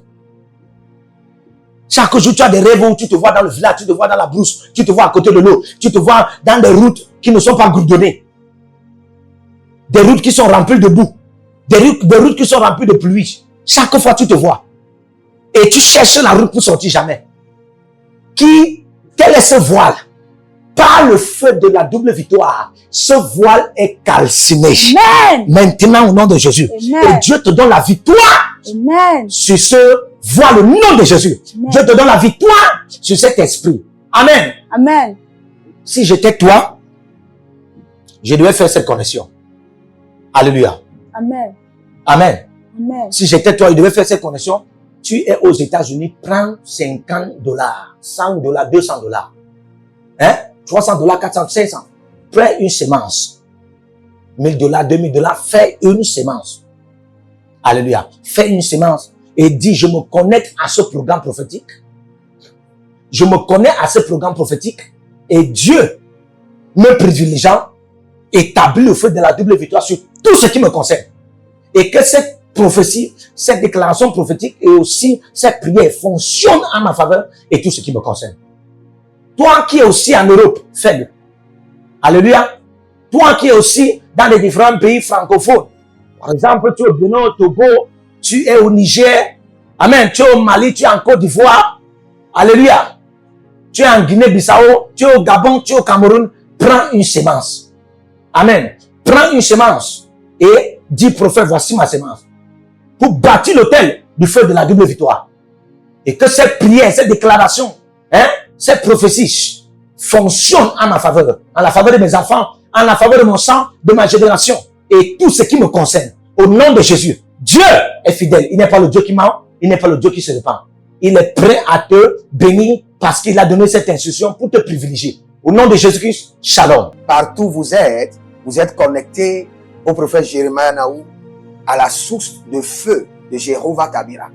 Chaque jour, tu as des rêves où tu te vois dans le village, tu te vois dans la brousse, tu te vois à côté de l'eau, tu te vois dans des routes qui ne sont pas goudronnées. Des routes qui sont remplies de boue. Des routes qui sont remplies de pluie. Chaque fois, tu te vois. Et tu cherches la route pour sortir jamais. Quel est ce voile? Par le feu de la double victoire, ce voile est calciné. Amen. Maintenant, au nom de Jésus. Amen. Et Dieu te donne la victoire Amen. sur ce voile, au nom de Jésus. Amen. Dieu te donne la victoire sur cet esprit. Amen. Amen. Si j'étais toi, je devais faire cette connexion. Alléluia. Amen. Amen. Amen. Si j'étais toi, je devais faire cette connexion. Tu es aux États-Unis, prends $50, $100, $200. Hein? $300, $400, $500. Prends une semence. $1000, $2000, fais une semence. Alléluia. Fais une semence et dis, je me connecte à ce programme prophétique. Je me connais à ce programme prophétique et Dieu, me privilégiant, établit le feu de la double victoire sur tout ce qui me concerne. Et que cette prophétie, cette déclaration prophétique et aussi cette prière fonctionne en ma faveur et tout ce qui me concerne. Toi qui es aussi en Europe, fais-le. Alléluia. Toi qui es aussi dans les différents pays francophones. Par exemple, tu es au Bénin, au Togo, tu es au Niger. Amen. Tu es au Mali, tu es en Côte d'Ivoire. Alléluia. Tu es en Guinée-Bissau, tu es au Gabon, tu es au Cameroun. Prends une semence. Amen. Prends une semence et dis, prophète, voici ma semence. Pour bâtir l'autel du feu de la double victoire. Et que cette prière, cette déclaration, hein, cette prophétie fonctionne en ma faveur, en la faveur de mes enfants, en la faveur de mon sang, de ma génération et tout ce qui me concerne. Au nom de Jésus, Dieu est fidèle. Il n'est pas le Dieu qui ment, il n'est pas le Dieu qui se répand. Il est prêt à te bénir parce qu'il a donné cette instruction pour te privilégier. Au nom de Jésus-Christ, shalom. Partout où vous êtes connectés au prophète Jérémie Naou, à la source de feu de Jéhovah Tabira.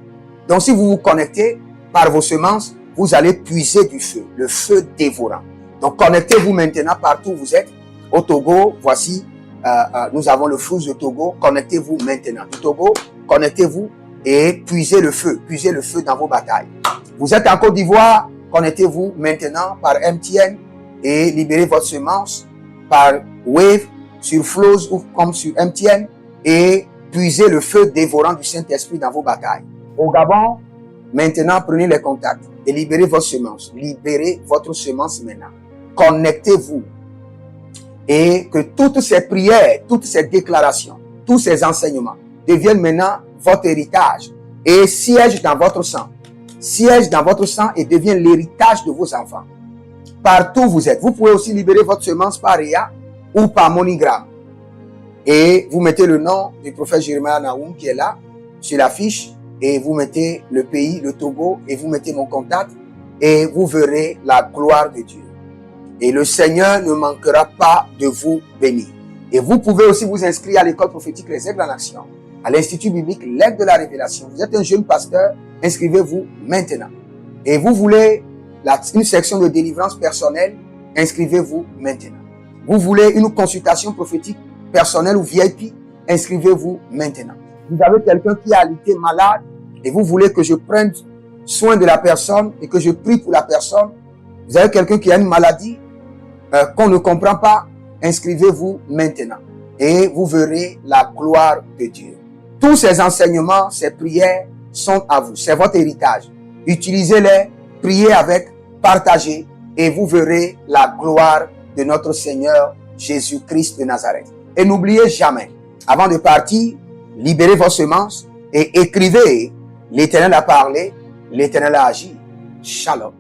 Donc si vous vous connectez par vos semences, vous allez puiser du feu, le feu dévorant. Donc connectez-vous maintenant partout où vous êtes. Au Togo, voici, nous avons le flux de Togo. Connectez-vous maintenant. Au Togo, connectez-vous et puisez le feu dans vos batailles. Vous êtes en Côte d'Ivoire, connectez-vous maintenant par MTN et libérez votre semence par Wave sur Flows ou comme sur MTN et puisez le feu dévorant du Saint-Esprit dans vos batailles. Au Gabon, maintenant prenez les contacts et libérez votre semence. Libérez votre semence maintenant. Connectez-vous et que toutes ces prières, toutes ces déclarations, tous ces enseignements deviennent maintenant votre héritage et siègent dans votre sang. Siègent dans votre sang et deviennent l'héritage de vos enfants. Partout où vous êtes. Vous pouvez aussi libérer votre semence par Réa ou par MoneyGram. Et vous mettez le nom du prophète Jérémie Naoum qui est là, sur l'affiche, et vous mettez le pays, le Togo, et vous mettez mon contact, et vous verrez la gloire de Dieu. Et le Seigneur ne manquera pas de vous bénir. Et vous pouvez aussi vous inscrire à l'école prophétique Les Aigles en Action, à l'Institut biblique L'Aigle de la Révélation. Vous êtes un jeune pasteur, inscrivez-vous maintenant. Et vous voulez une section de délivrance personnelle, inscrivez-vous maintenant. Vous voulez une consultation prophétique personnelle ou VIP, inscrivez-vous maintenant. Vous avez quelqu'un qui a été malade et vous voulez que je prenne soin de la personne et que je prie pour la personne. Vous avez quelqu'un qui a une maladie qu'on ne comprend pas, inscrivez-vous maintenant et vous verrez la gloire de Dieu. Tous ces enseignements, ces prières sont à vous. C'est votre héritage. Utilisez-les, priez avec, partagez et vous verrez la gloire de notre Seigneur Jésus-Christ de Nazareth. Et n'oubliez jamais, avant de partir, libérez vos semences et écrivez: l'Éternel a parlé, l'Éternel a agi. Shalom.